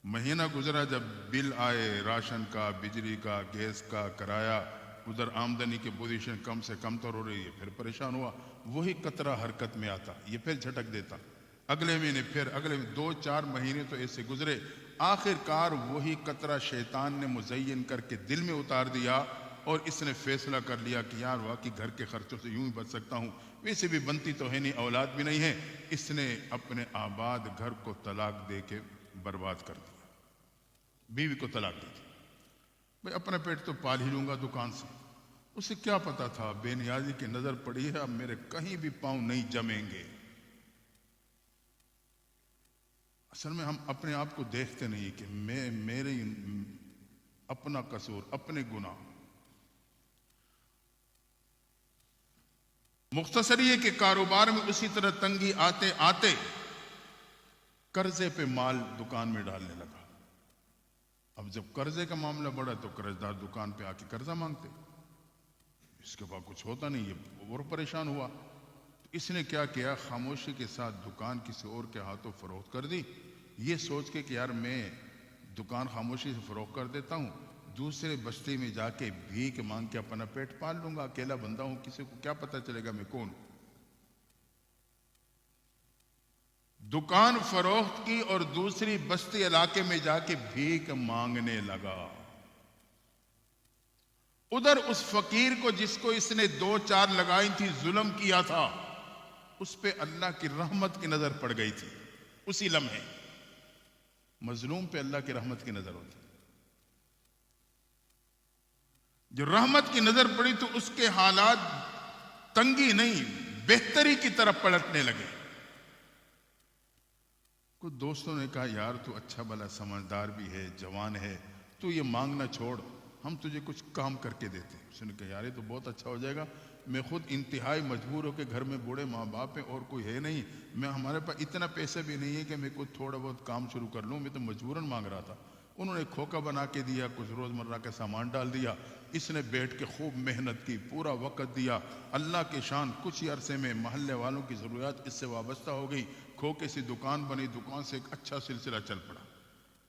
مہینہ گزرا، جب بل آئے راشن کا، بجلی کا، گیس کا، کرایہ، ادھر آمدنی کی پوزیشن کم سے کم تر ہو رہی ہے، پھر پریشان ہوا، وہی قطرہ حرکت میں آتا، یہ پھر جھٹک دیتا، اگلے مہینے پھر، اگلے دو چار مہینے تو ایسے گزرے، آخر کار وہی قطرہ شیطان نے مزین کر کے دل میں اتار دیا، اور اس نے فیصلہ کر لیا کہ یار واقعی گھر کے خرچوں سے یوں ہی بچ سکتا ہوں، ویسے بھی بنتی تو ہے نہیں، اولاد بھی نہیں ہے۔ اس نے اپنے آباد گھر کو طلاق دے کے برباد کر دیا، بیوی کو طلاق دی تھی، بھئی اپنا پیٹ تو پال ہی لوں گا دکان سے۔ اسے کیا پتا تھا بے نیازی کی نظر پڑی ہے، اب میرے کہیں بھی پاؤں نہیں جمیں گے۔ اصل میں ہم اپنے آپ کو دیکھتے نہیں کہ میرے اپنا قصور، اپنے گناہ۔ مختصر یہ کہ کاروبار میں اسی طرح تنگی آتے آتے قرضے پہ مال دکان میں ڈالنے لگا۔ اب جب قرضے کا معاملہ بڑھا تو قرض دار دکان پہ آ کے قرضہ مانگتے، اس کے بعد کچھ ہوتا نہیں، یہ اور پریشان ہوا۔ اس نے کیا کیا، خاموشی کے ساتھ دکان کسی اور کے ہاتھوں فروخت کر دی، یہ سوچ کے کہ یار میں دکان خاموشی سے فروخت کر دیتا ہوں، دوسرے بستی میں جا کے بھیک مانگ کے اپنا پیٹ پال لوں گا، اکیلا بندہ ہوں، کسی کو کیا پتہ چلے گا میں کون ہوں۔ دکان فروخت کی اور دوسری بستی علاقے میں جا کے بھیک مانگنے لگا۔ ادھر اس فقیر کو جس کو اس نے دو چار لگائی تھی، ظلم کیا تھا، اس پہ اللہ کی رحمت کی نظر پڑ گئی تھی۔ اسی لمحے مظلوم پہ اللہ کی رحمت کی نظر ہوتی، جو رحمت کی نظر پڑی تو اس کے حالات تنگی نہیں بہتری کی طرف پلٹنے لگے۔ کچھ دوستوں نے کہا یار تو اچھا بھلا سمجھدار بھی ہے، جوان ہے، تو یہ مانگنا چھوڑ، ہم تجھے کچھ کام کر کے دیتے ہیں۔ اس نے کہا یار یہ تو بہت اچھا ہو جائے گا، میں خود انتہائی مجبور ہو کے، گھر میں بوڑھے ماں باپ ہیں اور کوئی ہے نہیں، میں ہمارے پاس اتنا پیسہ بھی نہیں ہے کہ میں کوئی تھوڑا بہت کام شروع کر لوں، میں تو مجبوراً مانگ رہا تھا۔ انہوں نے کھوکا بنا کے دیا، کچھ روزمرہ کے سامان ڈال دیا، اس نے بیٹھ کے خوب محنت کی، پورا وقت دیا، اللہ کے شان کچھ ہی عرصے میں محلے والوں کی ضروریات اس سے وابستہ ہو گئی، کھوکے سے دکان بنی، دکان سے ایک اچھا سلسلہ چل پڑا۔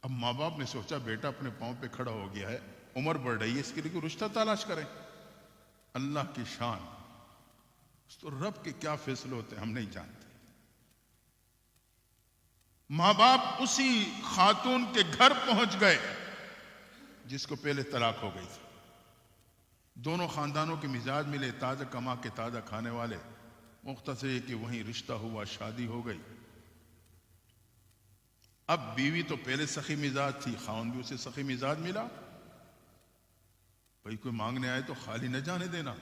اب ماں باپ نے سوچا بیٹا اپنے پاؤں پہ کھڑا ہو گیا ہے، عمر بڑھ رہی ہے، اس کے لیے کوئی رشتہ تلاش کریں۔ اللہ کی شان، تو رب کے کیا فیصلے ہوتے ہیں ہم نہیں جانتے۔ ماں باپ اسی خاتون کے گھر پہنچ گئے جس کو پہلے طلاق ہو گئی تھی۔ دونوں خاندانوں کے مزاج ملے، تازہ کما کے تازہ کھانے والے، مختصر ہے کہ وہیں رشتہ ہوا، شادی ہو گئی۔ اب بیوی تو پہلے سخی مزاج تھی، خاوند بھی اسے سخی مزاج ملا۔ بھئی کوئی مانگنے آئے تو خالی نہ جانے دینا۔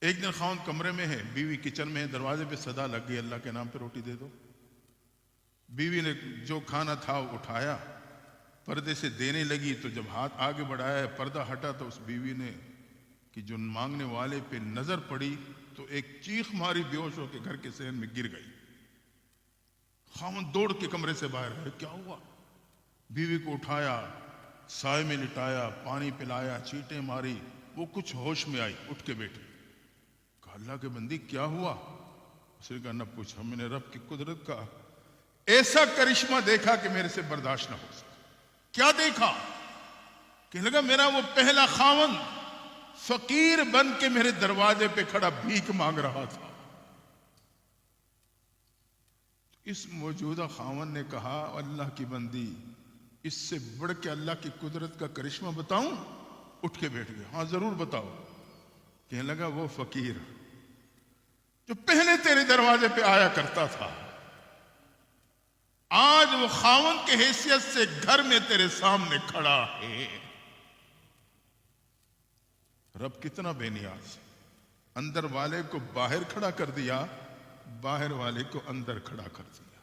ایک دن خاوند کمرے میں ہے، بیوی کچن میں ہے، دروازے پہ صدا لگ گئی، اللہ کے نام پہ روٹی دے دو۔ بیوی نے جو کھانا تھا وہ اٹھایا، پردے سے دینے لگی، تو جب ہاتھ آگے بڑھایا، پردہ ہٹا تو اس بیوی نے کہ جو مانگنے والے پہ نظر پڑی تو ایک چیخ ماری، بے ہوش ہو کے گھر کے صحن میں گر گئی۔ خاوند دوڑ کے کمرے سے باہر ہے، کیا ہوا؟ بیوی کو اٹھایا، سائے میں لٹایا، پانی پلایا، چیٹیں ماری، وہ کچھ ہوش میں آئی، اٹھ کے بیٹھی۔ کہا اللہ کے بندی کیا ہوا؟ اس نے کہا نہ پوچھا، میں نے رب کی قدرت کا ایسا کرشمہ دیکھا کہ میرے سے برداشت نہ ہو سکا۔ کیا دیکھا؟ کہ لگا میرا وہ پہلا خاوند فقیر بن کے میرے دروازے پہ کھڑا بھیک مانگ رہا تھا۔ اس موجودہ خاوند نے کہا اللہ کی بندی اس سے بڑھ کے اللہ کی قدرت کا کرشمہ بتاؤں؟ اٹھ کے بیٹھ گیا، ہاں ضرور بتاؤ۔ کہنے لگا وہ فقیر جو پہلے تیرے دروازے پہ آیا کرتا تھا، آج وہ خاوند کے حیثیت سے گھر میں تیرے سامنے کھڑا ہے۔ رب کتنا بے نیاز، اندر والے کو باہر کھڑا کر دیا، باہر والے کو اندر کھڑا کر دیا۔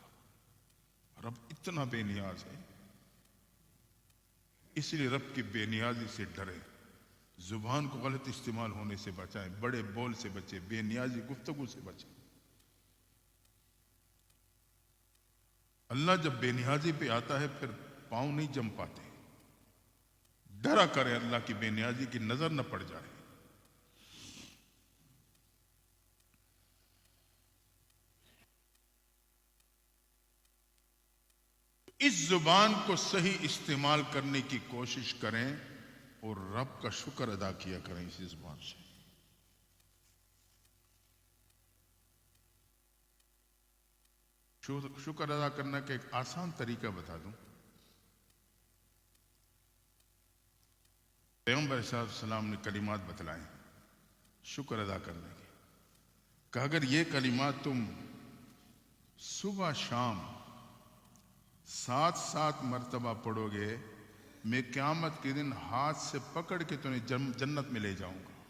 رب اتنا بے نیاز ہے، اس لیے رب کی بے نیازی سے ڈرے، زبان کو غلط استعمال ہونے سے بچائیں، بڑے بول سے بچے، بے نیازی گفتگو سے بچیں۔ اللہ جب بے نیازی پہ آتا ہے پھر پاؤں نہیں جم پاتے، ڈرا کرے اللہ کی بے نیازی کی نظر نہ پڑ جائے۔ اس زبان کو صحیح استعمال کرنے کی کوشش کریں اور رب کا شکر ادا کیا کریں اسی زبان سے۔ شکر ادا کرنے کا ایک آسان طریقہ بتا دوں۔ پیغمبر صلی اللہ علیہ وسلم نے کلمات بتلائے شکر ادا کرنے کے، کہ اگر یہ کلمات تم صبح شام 7 مرتبہ پڑھو گے، میں قیامت کے دن ہاتھ سے پکڑ کے تمہیں جنت میں لے جاؤں گا۔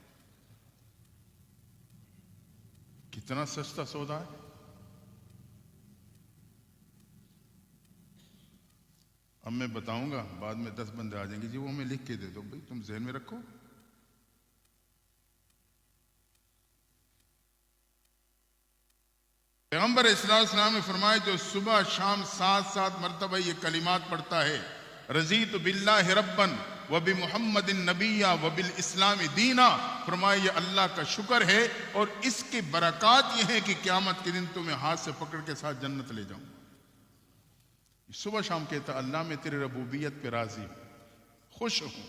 کتنا سستا سودا ہے۔ اب میں بتاؤں گا، بعد میں 10 بندے آ جائیں گے، جی وہ ہمیں لکھ کے دے دو۔ بھائی تم ذہن میں رکھو، پیغمبر صلی اللہ علیہ وسلم نے فرمایا جو صبح شام 7 مرتبہ یہ کلمات پڑھتا ہے، رضیت باللہ ربن وبمحمد نبیا وبالاسلام دینا، فرمایا یہ اللہ کا شکر ہے اور اس کی برکات یہ ہے کہ قیامت کے دن تمہیں ہاتھ سے پکڑ کے ساتھ جنت لے جاؤں۔ صبح شام کہتا اللہ میں تیری ربوبیت پہ راضی ہوں، خوش ہوں،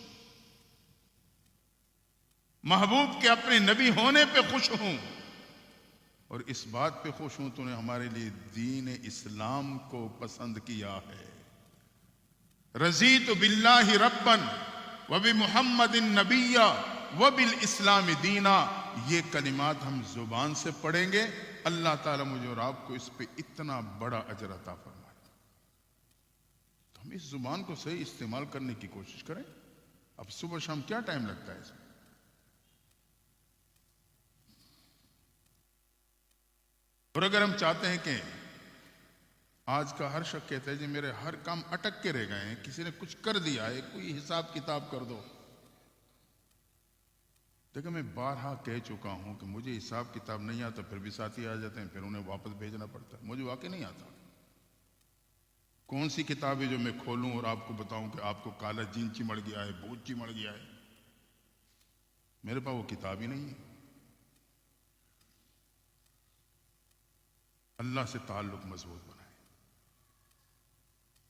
محبوب کے اپنے نبی ہونے پہ خوش ہوں، اور اس بات پہ خوش ہوں تو نے ہمارے لیے دین اسلام کو پسند کیا ہے۔ رضیت باللہ ربن وبمحمد نبیا وبالاسلام دینا، یہ کلمات ہم زبان سے پڑھیں گے، اللہ تعالیٰ مجھے اور آپ کو اس پہ اتنا بڑا اجر عطا فرمائے۔ تو ہم اس زبان کو صحیح استعمال کرنے کی کوشش کریں۔ اب صبح شام کیا ٹائم لگتا ہے اس میں؟ اور اگر ہم چاہتے ہیں کہ آج کا ہر شخص کہتا ہے جی میرے ہر کام اٹک کے رہ گئے ہیں، کسی نے کچھ کر دیا ہے، کوئی حساب کتاب کر دو۔ دیکھیں میں بارہا کہہ چکا ہوں کہ مجھے حساب کتاب نہیں آتا، پھر بھی ساتھی آ جاتے ہیں، پھر انہیں واپس بھیجنا پڑتا ہے، مجھے واقعی نہیں آتا۔ کون سی کتاب ہے جو میں کھولوں اور آپ کو بتاؤں کہ آپ کو کالا جین چمڑ گیا ہے، بھوت چمڑ گیا ہے؟ میرے پاس وہ کتاب ہی نہیں ہے۔ اللہ سے تعلق مضبوط بنائیں،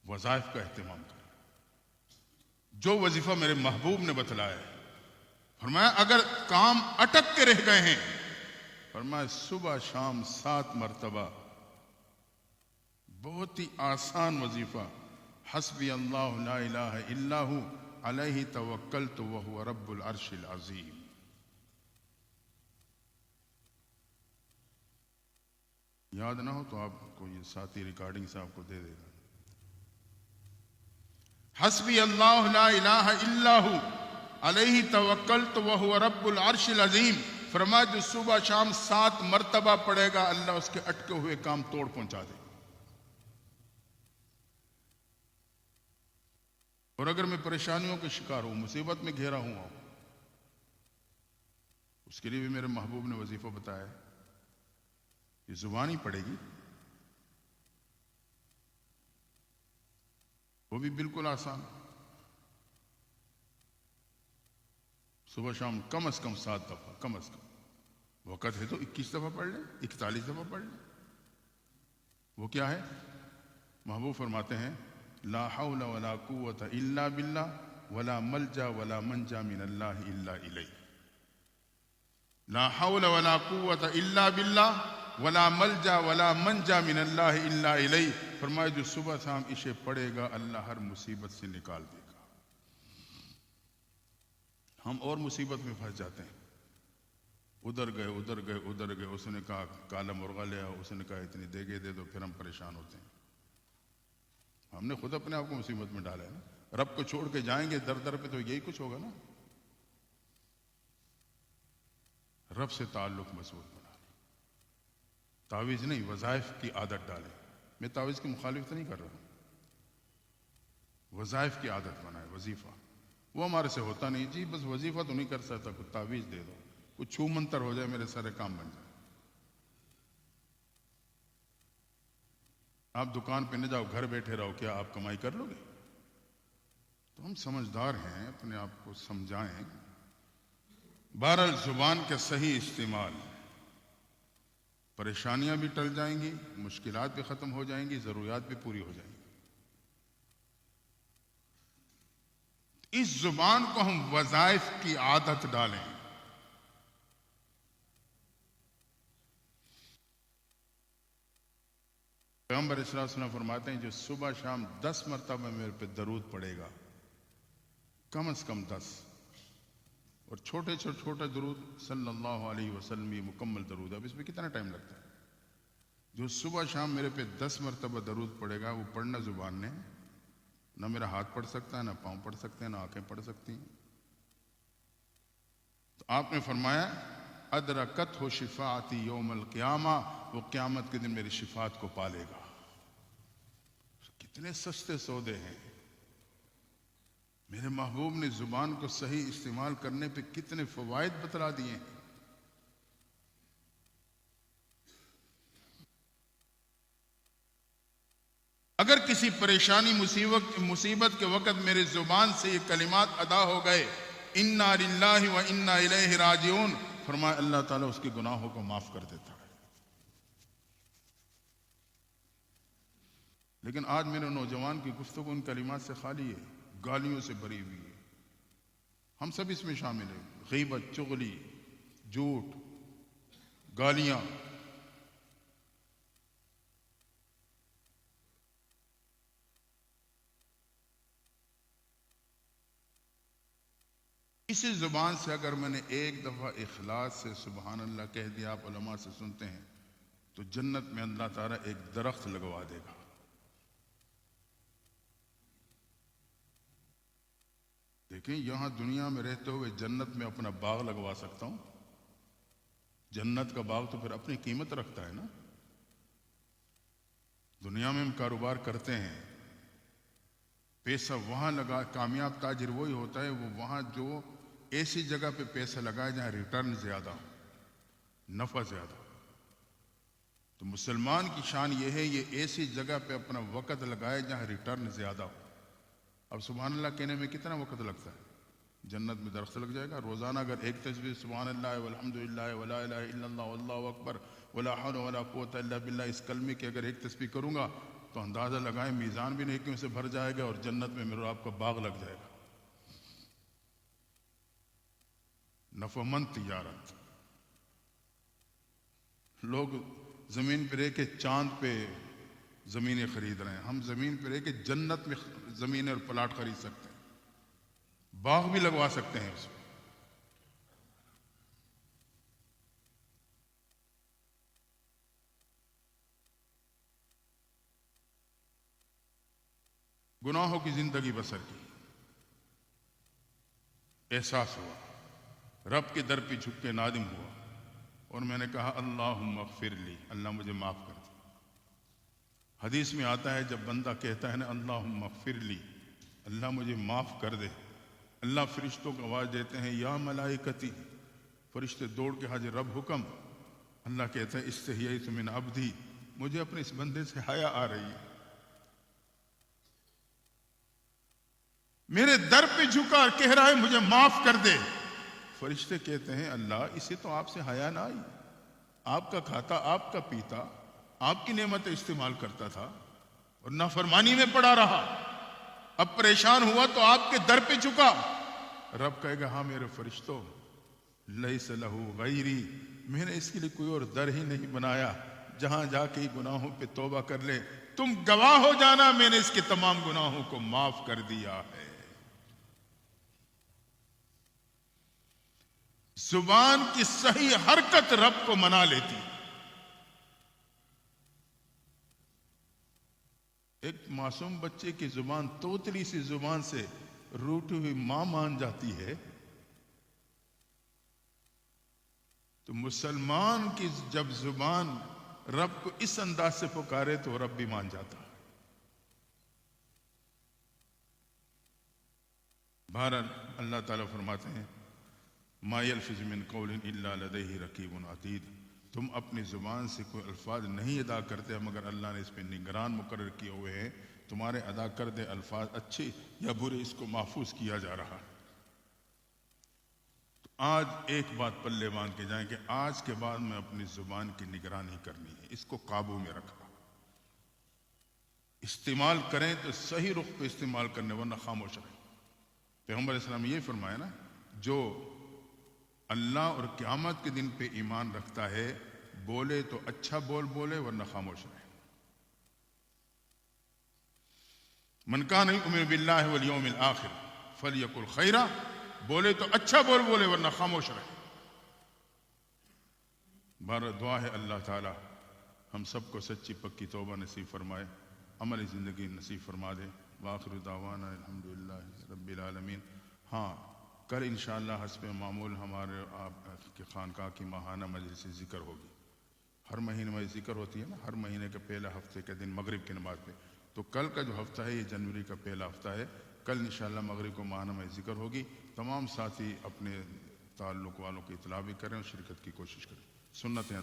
وظائف کا اہتمام کریں۔ جو وظیفہ میرے محبوب نے بتلایا ہے، فرمایا اگر کام اٹک کے رہ گئے ہیں، فرمایا صبح شام 7 مرتبہ، بہت ہی آسان وظیفہ، حسبی اللہ لا الہ الا ہو علیہ توکلت وہو رب العرش العظیم۔ یاد نہ ہو تو آپ کو یہ ساتھی ریکارڈنگ سے آپ کو دے دے گا۔ حسبی اللہ لا الہ الا ہو علیہ توکلت وہو رب العرش العظیم۔ فرمایا جو صبح شام 7 مرتبہ پڑھے گا، اللہ اس کے اٹکے ہوئے کام توڑ پہنچا دے۔ اور اگر میں پریشانیوں کے شکار ہوں، مصیبت میں گھیرا ہوا ہوں، اس کے لیے بھی میرے محبوب نے وظیفہ بتایا ہے، یہ زبان ہی پڑے گی، وہ بھی بالکل آسان، صبح شام کم از کم 7 دفعہ، کم از کم۔ وقت ہے تو 21 دفعہ پڑھ لیں، 41 دفعہ پڑھ لیں۔ وہ کیا ہے؟ محبوب فرماتے ہیں لا حول ولا قوت الا باللہ ولا ملجا ولا منجا من اللہ الا الیہ۔ لا حول ولا قوت الا باللہ ولا ملجا ولا منجا من اللہ الا الیہ۔ فرمایا جو صبح شام اسے پڑھے گا، اللہ ہر مصیبت سے نکال دے گا۔ ہم اور مصیبت میں پھنس جاتے ہیں، ادھر گئے، اس نے کہا کالا مرغا لے آؤ، اس نے کہا اتنی دیگے دے دو، پھر ہم پریشان ہوتے ہیں۔ ہم نے خود اپنے آپ کو مصیبت میں ڈالا ہے نا۔ رب کو چھوڑ کے جائیں گے در در پہ تو یہی کچھ ہوگا نا۔ رب سے تعلق مضبوط بنا لیں، تعویذ نہیں، وظائف کی عادت ڈالیں۔ میں تعویذ کی مخالفت نہیں کر رہا ہوں، وظائف کی عادت بنائے۔ وظیفہ وہ ہمارے سے ہوتا نہیں، جی بس وظیفہ تو نہیں کر سکتا، کوئی تعویذ دے دو، کوئی چھو منتر ہو جائے، میرے سارے کام بن جائے۔ آپ دکان پہ نہ جاؤ، گھر بیٹھے رہو، کیا آپ کمائی کر لو گے؟ تو ہم سمجھدار ہیں، اپنے آپ کو سمجھائیں۔ بہرحال زبان کا صحیح استعمال، پریشانیاں بھی ٹل جائیں گی، مشکلات بھی ختم ہو جائیں گی، ضروریات بھی پوری ہو جائیں گی۔ اس زبان کو ہم وظائف کی عادت ڈالیں۔ پیغمبر صلی اللہ علیہ وسلم فرماتے ہیں جو صبح شام 10 مرتبہ میرے پہ درود پڑے گا، کم از کم 10، اور چھوٹے درود صلی اللہ علیہ وسلم یہ مکمل درود ہے۔ اب اس میں کتنا ٹائم لگتا ہے؟ جو صبح شام میرے پہ 10 مرتبہ درود پڑے گا، وہ پڑھنا زبان نے، نہ میرا ہاتھ پڑھ سکتا ہے، نہ پاؤں پڑھ سکتے ہیں، نہ آنکھیں پڑھ سکتی ہیں۔ تو آپ نے فرمایا ادرکت ہو شفاعتی یوم القیامہ، وہ قیامت کے دن میری شفاعت کو پالے گا۔ کتنے سستے سودے ہیں۔ میرے محبوب نے زبان کو صحیح استعمال کرنے پہ کتنے فوائد بتلا دیے ہیں۔ اگر کسی پریشانی مصیبت کے وقت میرے زبان سے یہ کلمات ادا ہو گئے، انا للہ و انا الیہ راجعون، فرمایا اللہ تعالیٰ اس کے گناہوں کو معاف کر دیتا ہے۔ لیکن آج میرے نوجوان کی گفتگو ان کلمات سے خالی ہے، گالیوں سے بھری ہوئی ہے۔ ہم سب اس میں شامل ہیں، غیبت، چغلی، جھوٹ، گالیاں۔ اسی زبان سے اگر میں نے ایک دفعہ اخلاص سے سبحان اللہ کہہ دیا، آپ علماء سے سنتے ہیں، تو جنت میں اللہ تعالیٰ ایک درخت لگوا دے گا۔ دیکھیں یہاں دنیا میں رہتے ہوئے جنت میں اپنا باغ لگوا سکتا ہوں۔ جنت کا باغ تو پھر اپنی قیمت رکھتا ہے نا۔ دنیا میں ہم کاروبار کرتے ہیں، پیسہ وہاں لگا، کامیاب تاجر وہی ہوتا ہے وہ وہاں جو ایسی جگہ پہ پیسہ لگائے جہاں ریٹرن زیادہ ہو، نفع زیادہ ہو۔ تو تو مسلمان کی شان یہ ہے یہ ایسی جگہ پہ اپنا وقت لگائے جہاں ریٹرن زیادہ ہو. اب سبحان اللہ کہنے میں کتنا وقت لگتا ہے؟ جنت میں درخت لگ جائے گا. روزانہ اگر ایک تسبیح سبحان اللہ والحمدللہ ولا الہ الا اللہ واللہ اکبر ولا حول ولا قوت الا باللہ اس کلمے کی اگر ایک تسبیح کروں گا تو اندازہ لگائیں میزان بھی نیکیوں سے بھر جائے گا اور جنت میں میرا آپ کا باغ لگ جائے گا. نفع مند تجارت. لوگ زمین پہ رہ کے چاند پہ زمینیں خرید رہے ہیں. ہم زمین پہ رہ کے جنت میں زمینیں اور پلاٹ خرید سکتے ہیں, باغ بھی لگوا سکتے ہیں اس میں. گناہوں کی زندگی بسر کی, احساس ہوا, رب کے در پہ جھک کے نادم ہوا اور میں نے کہا اللہم اغفر لی, اللہ مجھے معاف کر دے. حدیث میں آتا ہے جب بندہ کہتا ہے نا اللہم اغفر لی, اللہ مجھے معاف کر دے, اللہ فرشتوں کو آواز دیتے ہیں یا ملائکتی, فرشتے دوڑ کے حاضر رب حکم. اللہ کہتا ہے استحییت من عبدی, مجھے اپنے اس بندے سے حیا آ رہی ہے, میرے در پہ جھکا اور کہہ رہا ہے مجھے معاف کر دے. فرشتے کہتے ہیں اللہ اسے تو آپ سے حیا نہ آئی, آپ کا کھاتا آپ کا پیتا آپ کی نعمتیں استعمال کرتا تھا اور نافرمانی میں پڑا رہا, اب پریشان ہوا تو آپ کے در پہ جھکا. رب کہے گا ہاں میرے فرشتوں لیس لہ غیری, میں نے اس کے لیے کوئی اور در ہی نہیں بنایا, جہاں جا کے گناہوں پہ توبہ کر لے, تم گواہ ہو جانا میں نے اس کے تمام گناہوں کو معاف کر دیا ہے. زبان کی صحیح حرکت رب کو منا لیتی. ایک معصوم بچے کی زبان توتلی سی زبان سے روٹی ہوئی ماں مان جاتی ہے, تو مسلمان کی جب زبان رب کو اس انداز سے پکارے تو رب بھی مان جاتا. بہرحال اللہ تعالیٰ فرماتے ہیں ما یلفظ من قول الا لدیہ رقیب عتید, تم اپنی زبان سے کوئی الفاظ نہیں ادا کرتے مگر اللہ نے اس پہ نگران مقرر کیے ہوئے ہیں. تمہارے ادا کردے الفاظ اچھے یا برے اس کو محفوظ کیا جا رہا. تو آج ایک بات پلے باندھ کے جائیں کہ آج کے بعد میں اپنی زبان کی نگرانی کرنی ہے, اس کو قابو میں رکھا. استعمال کریں تو صحیح رخ پہ استعمال کرنے, ورنہ خاموش رہیں. پیغمبر علیہ السلام نے یہ فرمایا نا, جو اللہ اور قیامت کے دن پہ ایمان رکھتا ہے بولے تو اچھا بولے ورنہ خاموش رہے. من کان یؤمن باللہ والیوم الآخر فلیقل خیرا, بولے تو اچھا بولے ورنہ خاموش رہے. بہرحال دعا ہے اللہ تعالی ہم سب کو سچی پکی توبہ نصیب فرمائے, عملی زندگی نصیب فرما دے. وآخر دعوانا الحمدللہ رب العالمین. ہاں کل انشاءاللہ حسب معمول ہمارے آپ کے خانقاہ کی ماہانہ مجلس ذکر ہوگی. ہر مہینے میں ذکر ہوتی ہے نا, ہر مہینے کے پہلے ہفتے کے دن مغرب کی نماز پہ. تو کل کا جو ہفتہ ہے یہ جنوری کا پہلا ہفتہ ہے. کل انشاءاللہ مغرب کو ماہانہ میں ذکر ہوگی. تمام ساتھی اپنے تعلق والوں کی اطلاع بھی کریں اور شرکت کی کوشش کریں. سنتیں ادا